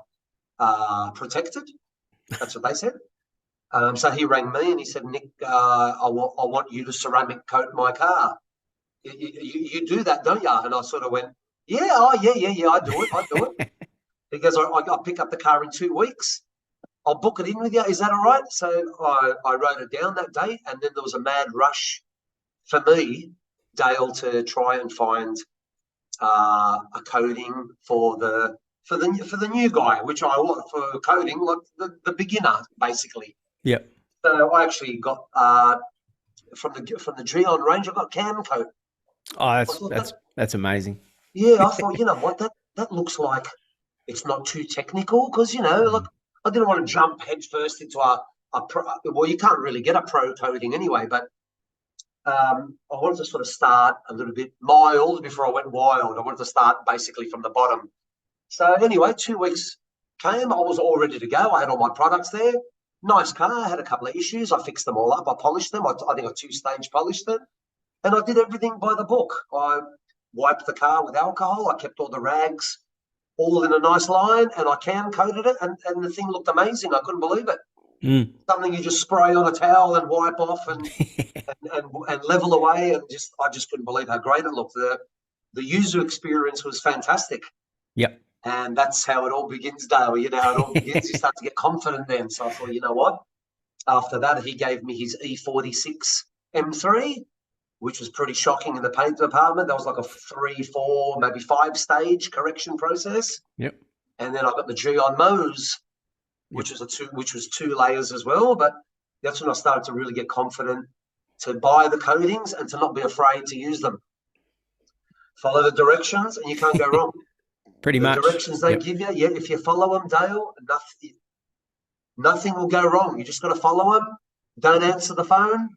protected." That's what they said. So he rang me and he said, "Nick, I want you to ceramic coat my car. You do that, don't you?" And I sort of went, "Yeah, I do it. He goes, "I'll pick up the car in 2 weeks. I'll book it in with you. Is that all right?" So I wrote it down that day, and then there was a mad rush for me, Dale, to try and find a coating for the new guy, which I want for coating, like the beginner, basically. Yeah. So I actually got from the Geon range, I got cam coat. Oh, that's amazing. Yeah, I thought, you know what, that looks like it's not too technical because, look, I didn't want to jump headfirst into a pro. Well, you can't really get a pro coating anyway, but I wanted to sort of start a little bit mild before I went wild. I wanted to start basically from the bottom. So anyway, 2 weeks came. I was all ready to go. I had all my products there. Nice car. I had a couple of issues. I fixed them all up. I polished them. I think I 2-stage polished them. And I did everything by the book. I wiped the car with alcohol. I kept all the rags all in a nice line, and I cam coated it, and the thing looked amazing. I couldn't believe it. Something you just spray on a towel and wipe off and level away, and I just couldn't believe how great it looked. The user experience was fantastic. Yep. And that's how it all begins, Dale. You know how it all begins. You start to get confident then. So I thought, you know what? After that, he gave me his E46 M3, which was pretty shocking in the paint department. That was like a 3, 4, maybe 5-stage correction process. Yep. And then I got the Geon Mose, which was 2 layers as well. But that's when I started to really get confident to buy the coatings and to not be afraid to use them. Follow the directions, and you can't go wrong. Pretty much. The directions they give you, if you follow them, Dale, nothing will go wrong. You just got to follow them. Don't answer the phone.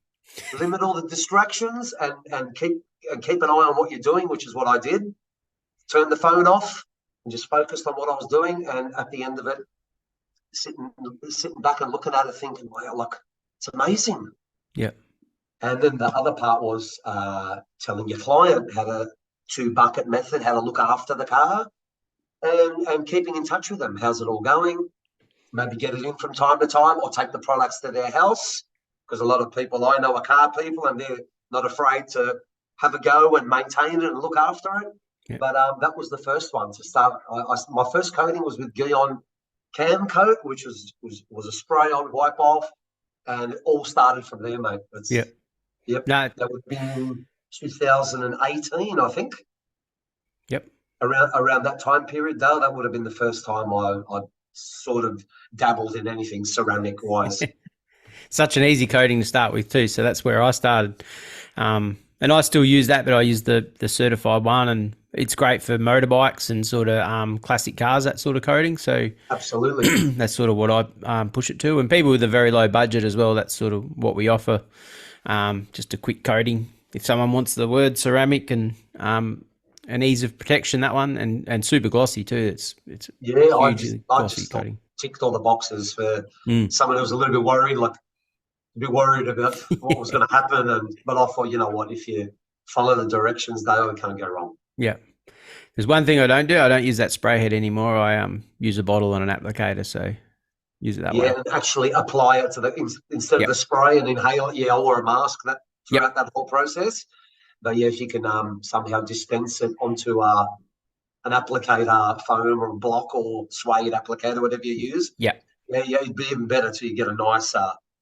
Limit all the distractions and keep an eye on what you're doing, which is what I did. Turn the phone off and just focused on what I was doing. And at the end of it, sitting back and looking at it, thinking, "Wow, look, it's amazing." Yeah. And then the other part was telling your client to bucket method, how to look after the car, and keeping in touch with them. How's it all going? Maybe get it in from time to time, or take the products to their house, because a lot of people I know are car people and they're not afraid to have a go and maintain it and look after it. Yeah. But that was the first one to start. My first coating was with Guion Cam Coat, which was a spray-on wipe-off, and it all started from there, mate. Yep. No. That would have been 2018, I think. Yep. Around that time period, though, that would have been the first time I sort of dabbled in anything ceramic-wise. Such an easy coating to start with too, so that's where I started. And I still use that, but I use the certified one, and it's great for motorbikes and sort of classic cars, that sort of coating. So absolutely, that's sort of what I push it to. And people with a very low budget as well, that's sort of what we offer. Just a quick coating. If someone wants the word ceramic and an ease of protection, that one, and super glossy too. It's hugely glossy coating. Ticked all the boxes for someone who was a little bit worried, about what was going to happen. But I thought, you know what, if you follow the directions, it can't go wrong. Yeah. There's one thing I don't do. I don't use that spray head anymore. I use a bottle and an applicator, so use it that way. Yeah, and actually apply it to instead of the spray and inhale it. I wore a mask throughout that whole process. But yeah, if you can somehow dispense it onto an applicator, foam or block or suede applicator, whatever you use. Yeah, it'd be even better till you get a nice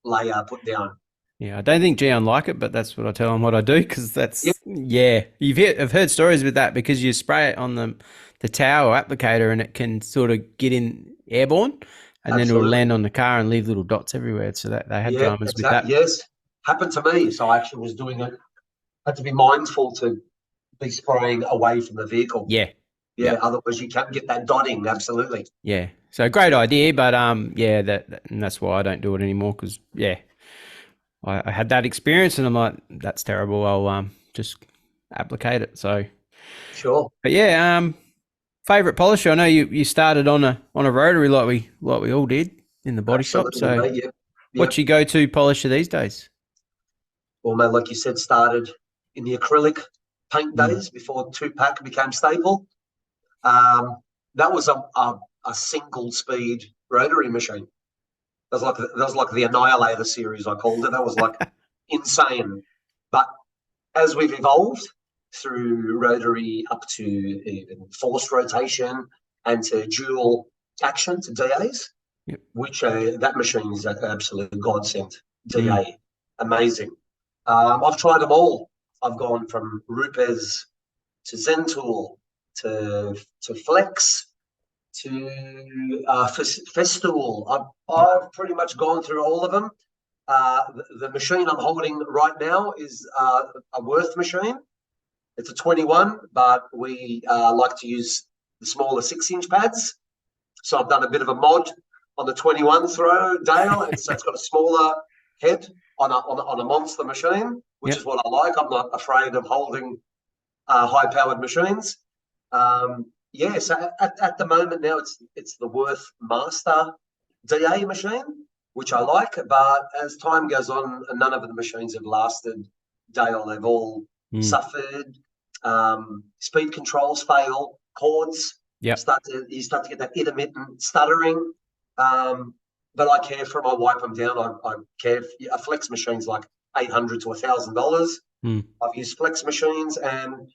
layer put down. Yeah, I don't think Gian like it, but that's what I tell him what I do, because that's I've heard stories with that, because you spray it on the towel or applicator and it can sort of get in airborne, and then it will land on the car and leave little dots everywhere. So that they had dramas with that. Yes, happened to me. So I actually was doing it. Had to be mindful to be spraying away from the vehicle. Yeah. Otherwise you can't get that dotting. Absolutely. Yeah. So great idea, but and that's why I don't do it anymore, because I had that experience and I'm like, that's terrible. I'll just applicate it. So sure. But favorite polisher. I know you started on a rotary like we all did in the body shop. So mate, what's your go-to polisher these days? Well, mate, like you said, started in the acrylic paint days before 2-pack became staple. That was a single speed rotary machine. That was like the Annihilator series, I called it. That was like insane. But as we've evolved through rotary up to even forced rotation and to dual action to DAs, which that machine is an absolute godsend. DA, amazing. I've tried them all. I've gone from Rupes to Zentool to Flex to Festool. I've pretty much gone through all of them. The machine I'm holding right now is a Worth machine. It's a 21, but we like to use the smaller 6-inch pads. So I've done a bit of a mod on the 21 throw, Dale, and so it's got a smaller head on a monster machine, which is what I like. I'm not afraid of holding high-powered machines. So at the moment now it's the Worth Master DA machine, which I like, but as time goes on, none of the machines have lasted, Dale. They've all suffered. Speed controls fail, cords you start to get that intermittent stuttering. But I care for them. I wipe them down. I care. A Flex machine's like $800 to $1,000. I've used Flex machines, and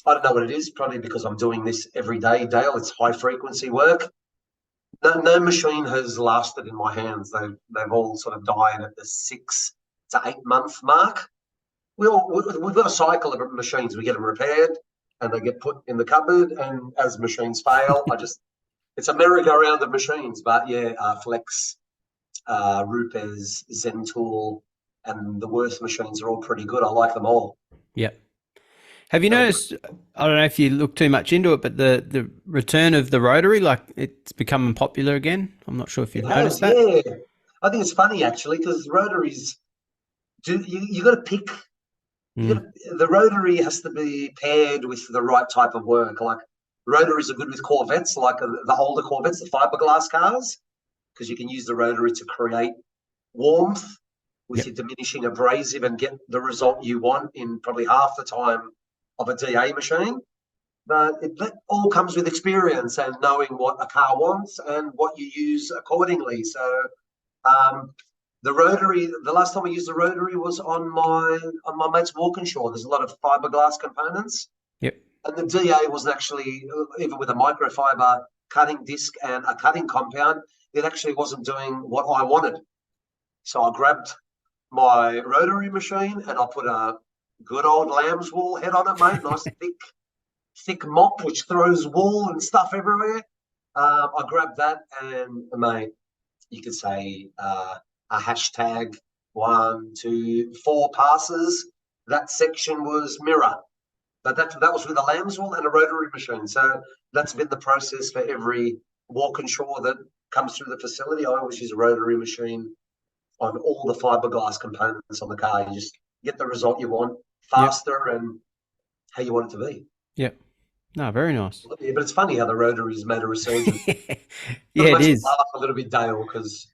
I don't know what it is. Probably because I'm doing this every day, Dale. It's high frequency work. No machine has lasted in my hands. They've all sort of died at the 6 to 8 month mark. We've got a cycle of machines. We get them repaired and they get put in the cupboard. And as machines fail, it's a merry-go-round of machines. But Flex, Rupes, Zentool, and the Worth machines are all pretty good. I like them all. Yeah. Have you noticed, I don't know if you look too much into it, but the return of the rotary, like it's becoming popular again? I'm not sure if you've noticed that. Yeah. I think it's funny, actually, because rotaries, you got to pick. The rotary has to be paired with the right type of work. Like rotaries are good with Corvettes, like the older Corvettes, the fiberglass cars, because you can use the rotary to create warmth with your diminishing abrasive and get the result you want in probably half the time of a DA machine. But that all comes with experience and knowing what a car wants and what you use accordingly. So the rotary, the last time I used the rotary was on my mate's Walkinshaw. There's a lot of fiberglass components. Yep. And the DA was actually, even with a microfiber cutting disc and a cutting compound, it actually wasn't doing what I wanted. So I grabbed my rotary machine and I put a good old lamb's wool head on it, mate. Nice thick mop which throws wool and stuff everywhere. I grabbed that and, mate, you could say a hashtag 1, 2, 4 passes. That section was mirror. But that was with a lamb's wool and a rotary machine. So that's been the process for every Walkinshaw that comes through the facility. I always use a rotary machine on all the fiberglass components on the car. You just get the result you want faster and how you want it to be. Yep. No, very nice. Yeah, but it's funny how the rotary's made a resurgence. Yeah, it is. Laugh a little bit, Dale, because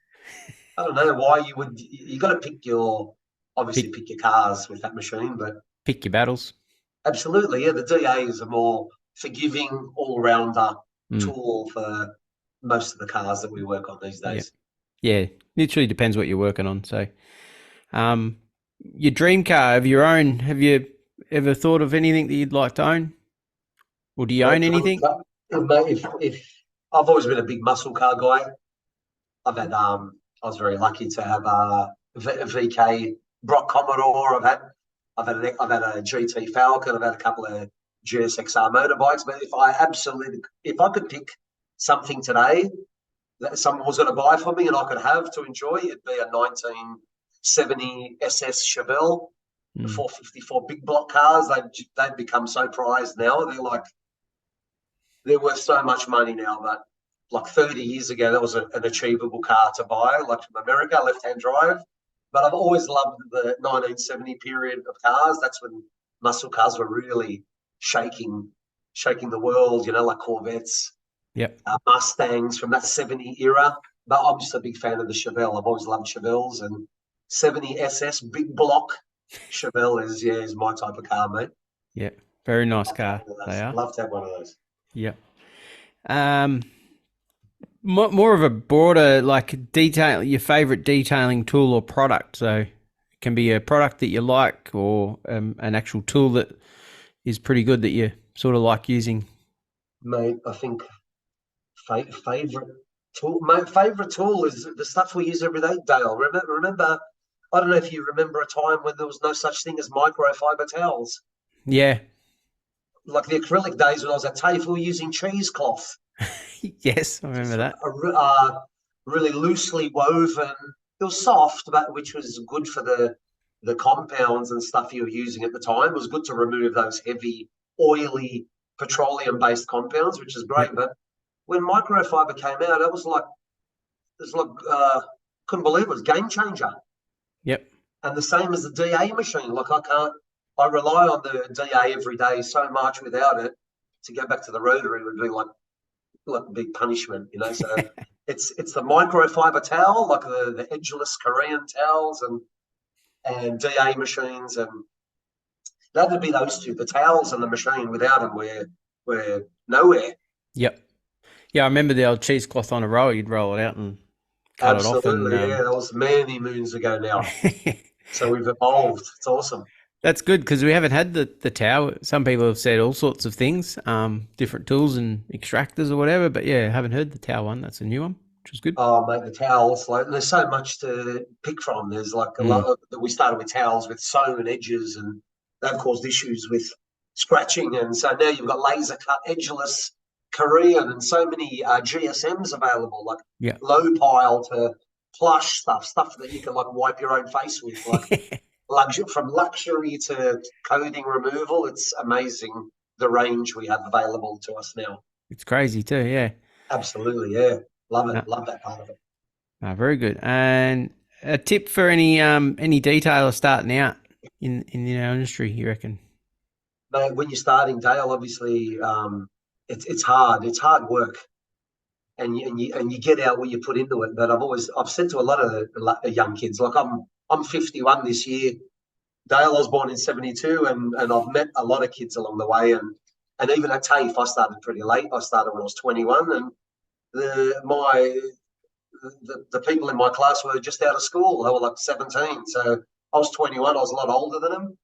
I don't know why you got to pick your cars with that machine, but pick your battles. Absolutely, yeah. The DA is a more forgiving, all-rounder tool for most of the cars that we work on these days. Yeah, literally depends what you're working on. So, your dream car of your own, have you ever thought of anything that you'd like to own? Or do you own anything? If I've always been a big muscle car guy. I've had I was very lucky to have a VK Brock Commodore. I've had a GT Falcon. I've had a couple of GSXR motorbikes. But if I could pick something today that someone was going to buy for me and I could have to enjoy, it'd be a 1970 SS Chevelle, the 454 big block cars. They've become so prized now. They're worth so much money now. But like 30 years ago, that was an achievable car to buy, like from America, left-hand drive. But I've always loved the 1970 period of cars. That's when muscle cars were really shaking the world, like Corvettes, Mustangs from that 70 era. But I'm just a big fan of the Chevelle. I've always loved Chevelles, and 70 SS big block Chevelle is my type of car, mate. Yeah, very nice car. They are. Love to have one of those. Yeah. More of a broader, like detail, your favorite detailing tool or product. So it can be a product that you like, or an actual tool that is pretty good that you sort of like using. Mate, I think favorite tool. My favorite tool is the stuff we use every day, Dale. Remember, I don't know if you remember a time when there was no such thing as microfiber towels. Yeah. Like the acrylic days when I was at TAFE, we were using cheesecloth. Yes, I remember that. Really loosely woven. It was soft, but which was good for the compounds and stuff you were using at the time. It was good to remove those heavy, oily, petroleum-based compounds, which is great. But when microfiber came out, it was like couldn't believe it was a game changer. Yep. And the same as the DA machine. Like I rely on the DA every day so much. Without it, to go back to the rotary would be like a big punishment, So it's the microfiber towel, like the edgeless Korean towels and DA machines, and that would be those two, the towels and the machine. Without them, we're nowhere. Yep. Yeah, I remember the old cheesecloth on a roll. You'd roll it out and cut it off. Absolutely, yeah. That was many moons ago now. So we've evolved. It's awesome. That's good, because we haven't had the towel. Some people have said all sorts of things, different tools and extractors or whatever. But yeah, I haven't heard the towel one. That's a new one, which is good. Oh, mate, the towels, there's so much to pick from. There's a lot of, we started with towels with sewn edges, and they've caused issues with scratching. And so now you've got laser cut, edgeless Korean, and so many GSMs available, low pile to plush stuff that you can wipe your own face with, from luxury to coding removal. It's amazing the range we have available to us now. It's crazy too, yeah. Absolutely, yeah. Love it. Love that part of it. Very good. And a tip for any detailer starting out in our industry, you reckon? Mate, when you're starting, Dale, obviously it's hard. It's hard work, and you get out what you put into it. But I've said to a lot of young kids, I'm 51 this year. Dale, I was born in 72, and I've met a lot of kids along the way. And even at TAFE, I started pretty late. I started when I was 21, and the people in my class were just out of school. They were like 17. So I was 21. I was a lot older than them.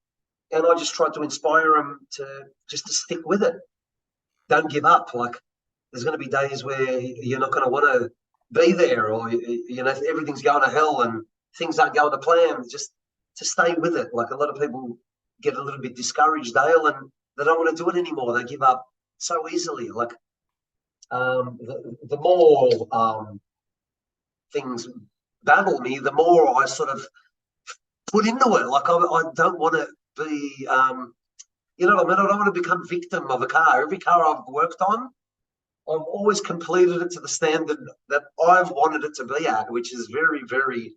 And I just tried to inspire them to stick with it. Don't give up. Like, there's going to be days where you're not going to want to be there, or, if everything's going to hell and things aren't going to plan, just to stay with it. Like, a lot of people get a little bit discouraged, Dale, and they don't want to do it anymore. They give up so easily. Like, the more things battle me, the more I sort of put into it. Like, I don't want to be, you know what I mean? I don't want to become victim of a car. Every car I've worked on, I've always completed it to the standard that I've wanted it to be at, which is very, very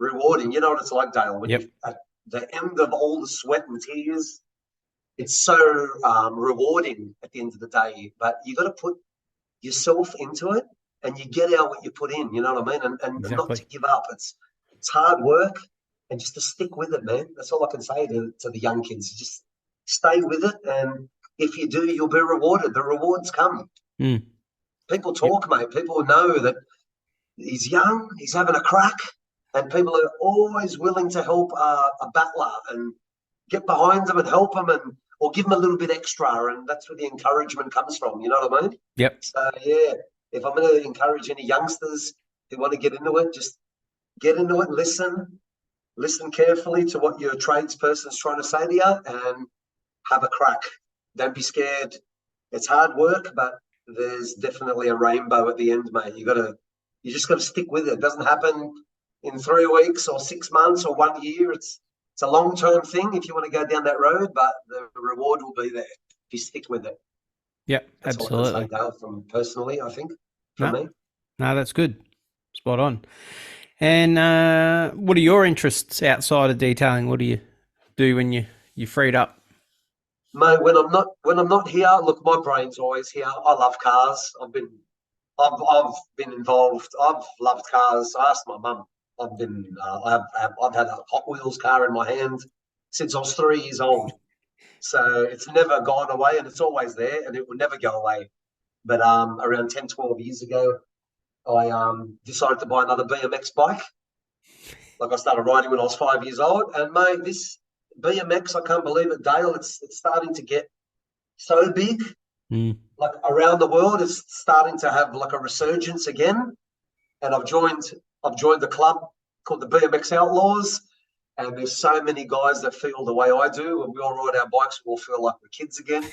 rewarding. You know what it's like, Dale, when you at the end of all the sweat and tears, it's so rewarding at the end of the day. But you got to put yourself into it, and you get out what you put in. You know what I mean? And not to give up. It's hard work, and just to stick with it, man. That's all I can say to the young kids. Just stay with it, and if you do, you'll be rewarded. The rewards come. Mm. People talk, mate. People know that he's young, he's having a crack, and people are always willing to help a battler and get behind them and help them, or give them a little bit extra, and that's where the encouragement comes from. You know what I mean? Yep. So yeah, if I'm going to encourage any youngsters who want to get into it, just get into it. Listen carefully to what your tradesperson's trying to say to you, and have a crack. Don't be scared. It's hard work, but there's definitely a rainbow at the end, mate. You just got to stick with it. It doesn't happen in 3 weeks or 6 months or 1 year. It's a long-term thing if you want to go down that road, but the reward will be there if you stick with it. Yep, that's absolutely. All I can say, Dale, from personally, I think, for me. No, that's good. Spot on. And what are your interests outside of detailing? What do you do when you're freed up? Mate, when I'm not here, look, my brain's always here. I love cars. I've been involved. I've loved cars. I asked my mum. I've had a Hot Wheels car in my hand since I was 3 years old. So it's never gone away, and it's always there, and it will never go away. But around 10, 12 years ago, I decided to buy another BMX bike. Like, I started riding when I was 5 years old, and mate, this BMX, I can't believe it, Dale. It's starting to get so big. Like, around the world, it's starting to have like a resurgence again. And I've joined the club called the BMX Outlaws, and there's so many guys that feel the way I do. And we all ride our bikes, we all feel like we're kids again.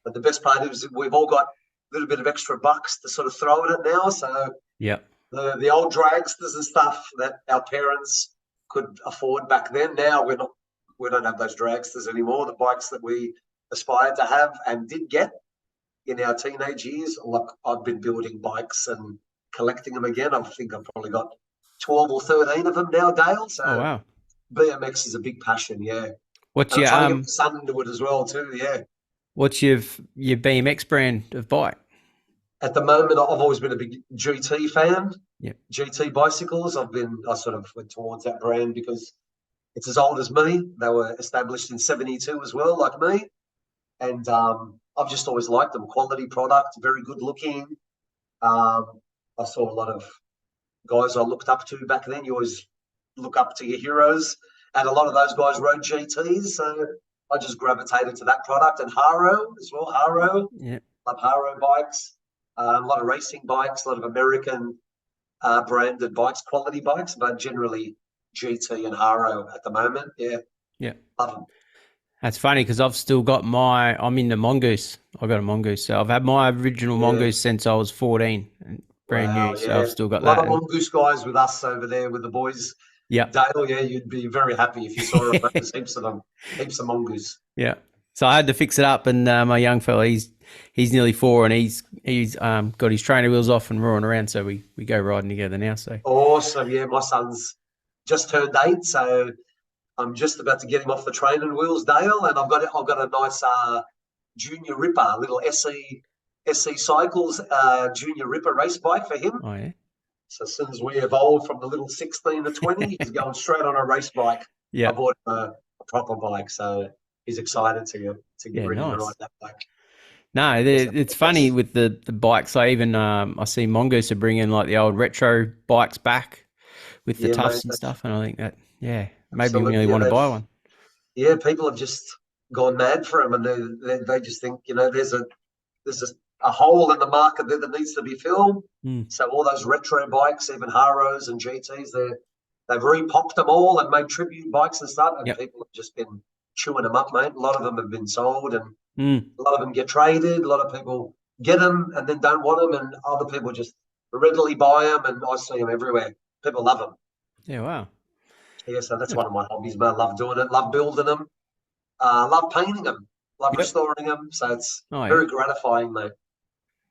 But the best part is we've all got a little bit of extra bucks to sort of throw at it now. So yeah, the old dragsters and stuff that our parents could afford back then, now we don't have those dragsters anymore. The bikes that we aspired to have and did get in our teenage years, like, I've been building bikes and collecting them again. I think I've probably got 12 or 13 of them now, Dale. So oh, wow. BMX is a big passion, yeah. What's I'm trying to get my son into it as well too, yeah. What's your BMX brand of bike? At the moment, I've always been a big GT fan. Yep. GT bicycles. I sort of went towards that brand because it's as old as me. They were established in 72 as well, like me. And I've just always liked them. Quality product, very good looking. I saw a lot of guys I looked up to back then. You always look up to your heroes. And a lot of those guys rode GTs. So I just gravitated to that product. And Haro as well. Haro. Yeah. Love Haro bikes. A lot of racing bikes, a lot of American branded bikes, quality bikes, but generally GT and Haro at the moment. Yeah. Yeah. Love them. That's funny because I've still got I'm in the Mongoose. I got a Mongoose. So I've had my original Mongoose since I was 14, brand new. So I've still got that. A lot of Mongoose guys with us over there with the boys. Yeah. Dale, yeah, you'd be very happy if you saw them. There's heaps of them, heaps of Mongoose. Yeah. So I had to fix it up, and my young fella, he's nearly 4, and he's got his trainer wheels off and roaring around. So we go riding together now. So awesome, yeah. My son's just turned 8, so I'm just about to get him off the training wheels, Dale, and I've got a nice Junior Ripper, little SE Cycles Junior Ripper race bike for him. Oh yeah. So as soon as we evolved from the little 16 to 20, he's going straight on a race bike. Yeah. I bought a proper bike, so he's excited to get ready to ride that bike. No, it's funny with the bikes. I see Mongoose are bringing like the old retro bikes back with the tufts and stuff, and I think that maybe we really want to buy one. Yeah, people have just gone mad for them, and they just think there's a hole in the market there that needs to be filled. So all those retro bikes, even Haros and GTs, they've repopped them all and made tribute bikes and stuff, and people have just been chewing them up, mate. A lot of them have been sold, and a lot of them get traded. A lot of people get them and then don't want them, and other people just readily buy them, and I see them everywhere. People love them. Yeah, wow. Yeah, so that's one of my hobbies, man. I love doing it, love building them, love painting them, love restoring them. So it's very gratifying, mate.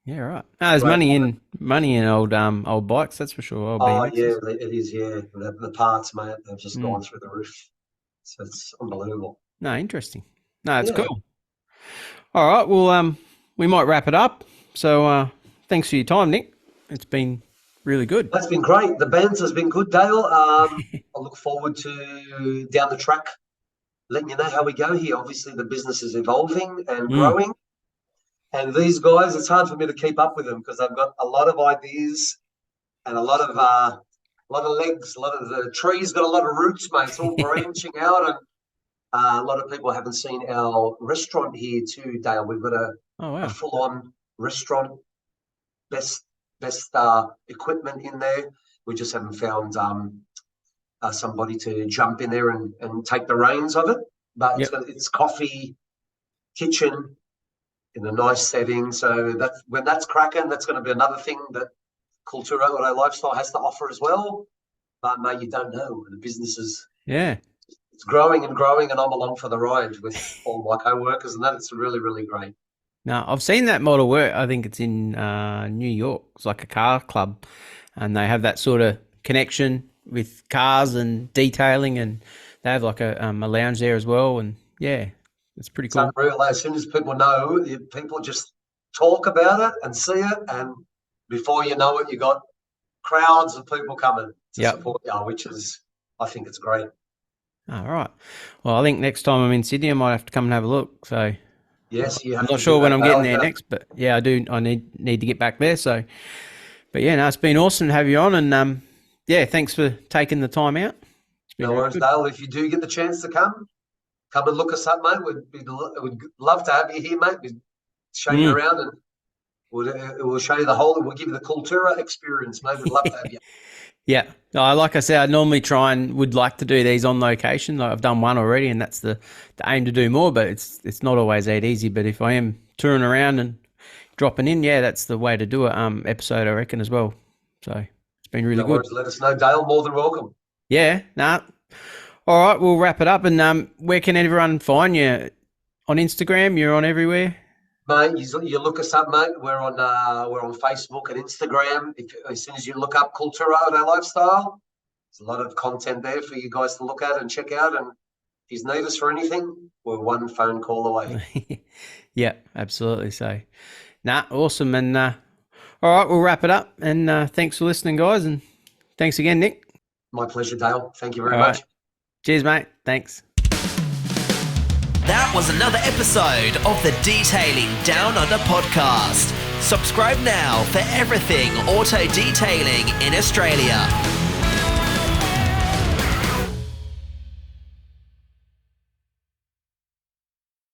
Yeah, right. No, there's money in old bikes, that's for sure. Yeah, it is. Yeah, the parts, mate, they've just gone through the roof. So it's unbelievable. No, interesting. No, it's cool. All right, well, we might wrap it up. So thanks for your time, Nick. It's been really good. That's been great. The banter's been good, Dale. I look forward to down the track letting you know how we go here. Obviously, the business is evolving and growing. And these guys, it's hard for me to keep up with them because they've got a lot of ideas and a lot of legs. A lot of the trees got a lot of roots, mate. It's all branching out, and a lot of people haven't seen our restaurant here too, Dale. We've got a full-on restaurant, best equipment in there. We just haven't found somebody to jump in there and take the reins of it. But it's coffee, kitchen, in a nice setting. So when that's cracking, that's going to be another thing that Cultura Auto Lifestyle has to offer as well. But mate, you don't know. The business is it's growing and growing, and I'm along for the ride with all my co-workers, and that's really, really great. No, I've seen that model work. I think it's in New York. It's like a car club, and they have that sort of connection with cars and detailing, and they have like a lounge there as well. And it's pretty cool. It's unreal. As soon as people know, people just talk about it and see it, and before you know it, you got crowds of people coming to support you, which is, I think it's great. All right. Well, I think next time I'm in Sydney, I might have to come and have a look. So yes, you have. I'm not sure when I'm getting there next, but I do. I need to get back there. So, but it's been awesome to have you on, and thanks for taking the time out. No worries, Dale. If you do get the chance to come and look us up, mate. We'd love to have you here, mate. We'd show you around, and we'll show you the whole. We'll give you the Cultura experience, mate. We'd love to have you. Yeah, like I said, I normally would like to do these on location. Like I've done one already, and that's the aim to do more. But it's not always that easy. But if I am touring around and dropping in, that's the way to do it. Episode, I reckon, as well. So it's been really good. Worries, let us know, Dale. More than welcome. Yeah, all right, we'll wrap it up. And where can everyone find you? On Instagram? You're on everywhere? Mate, you look us up, mate. We're on Facebook and Instagram. As soon as you look up Cultura Auto Lifestyle, there's a lot of content there for you guys to look at and check out. And if you need us for anything, we're one phone call away. Yeah, absolutely. So, awesome. And all right, we'll wrap it up. And thanks for listening, guys. And thanks again, Nick. My pleasure, Dale. Thank you very much. Right. Cheers, mate. Thanks. That was another episode of the Detailing Down Under podcast. Subscribe now for everything auto detailing in Australia.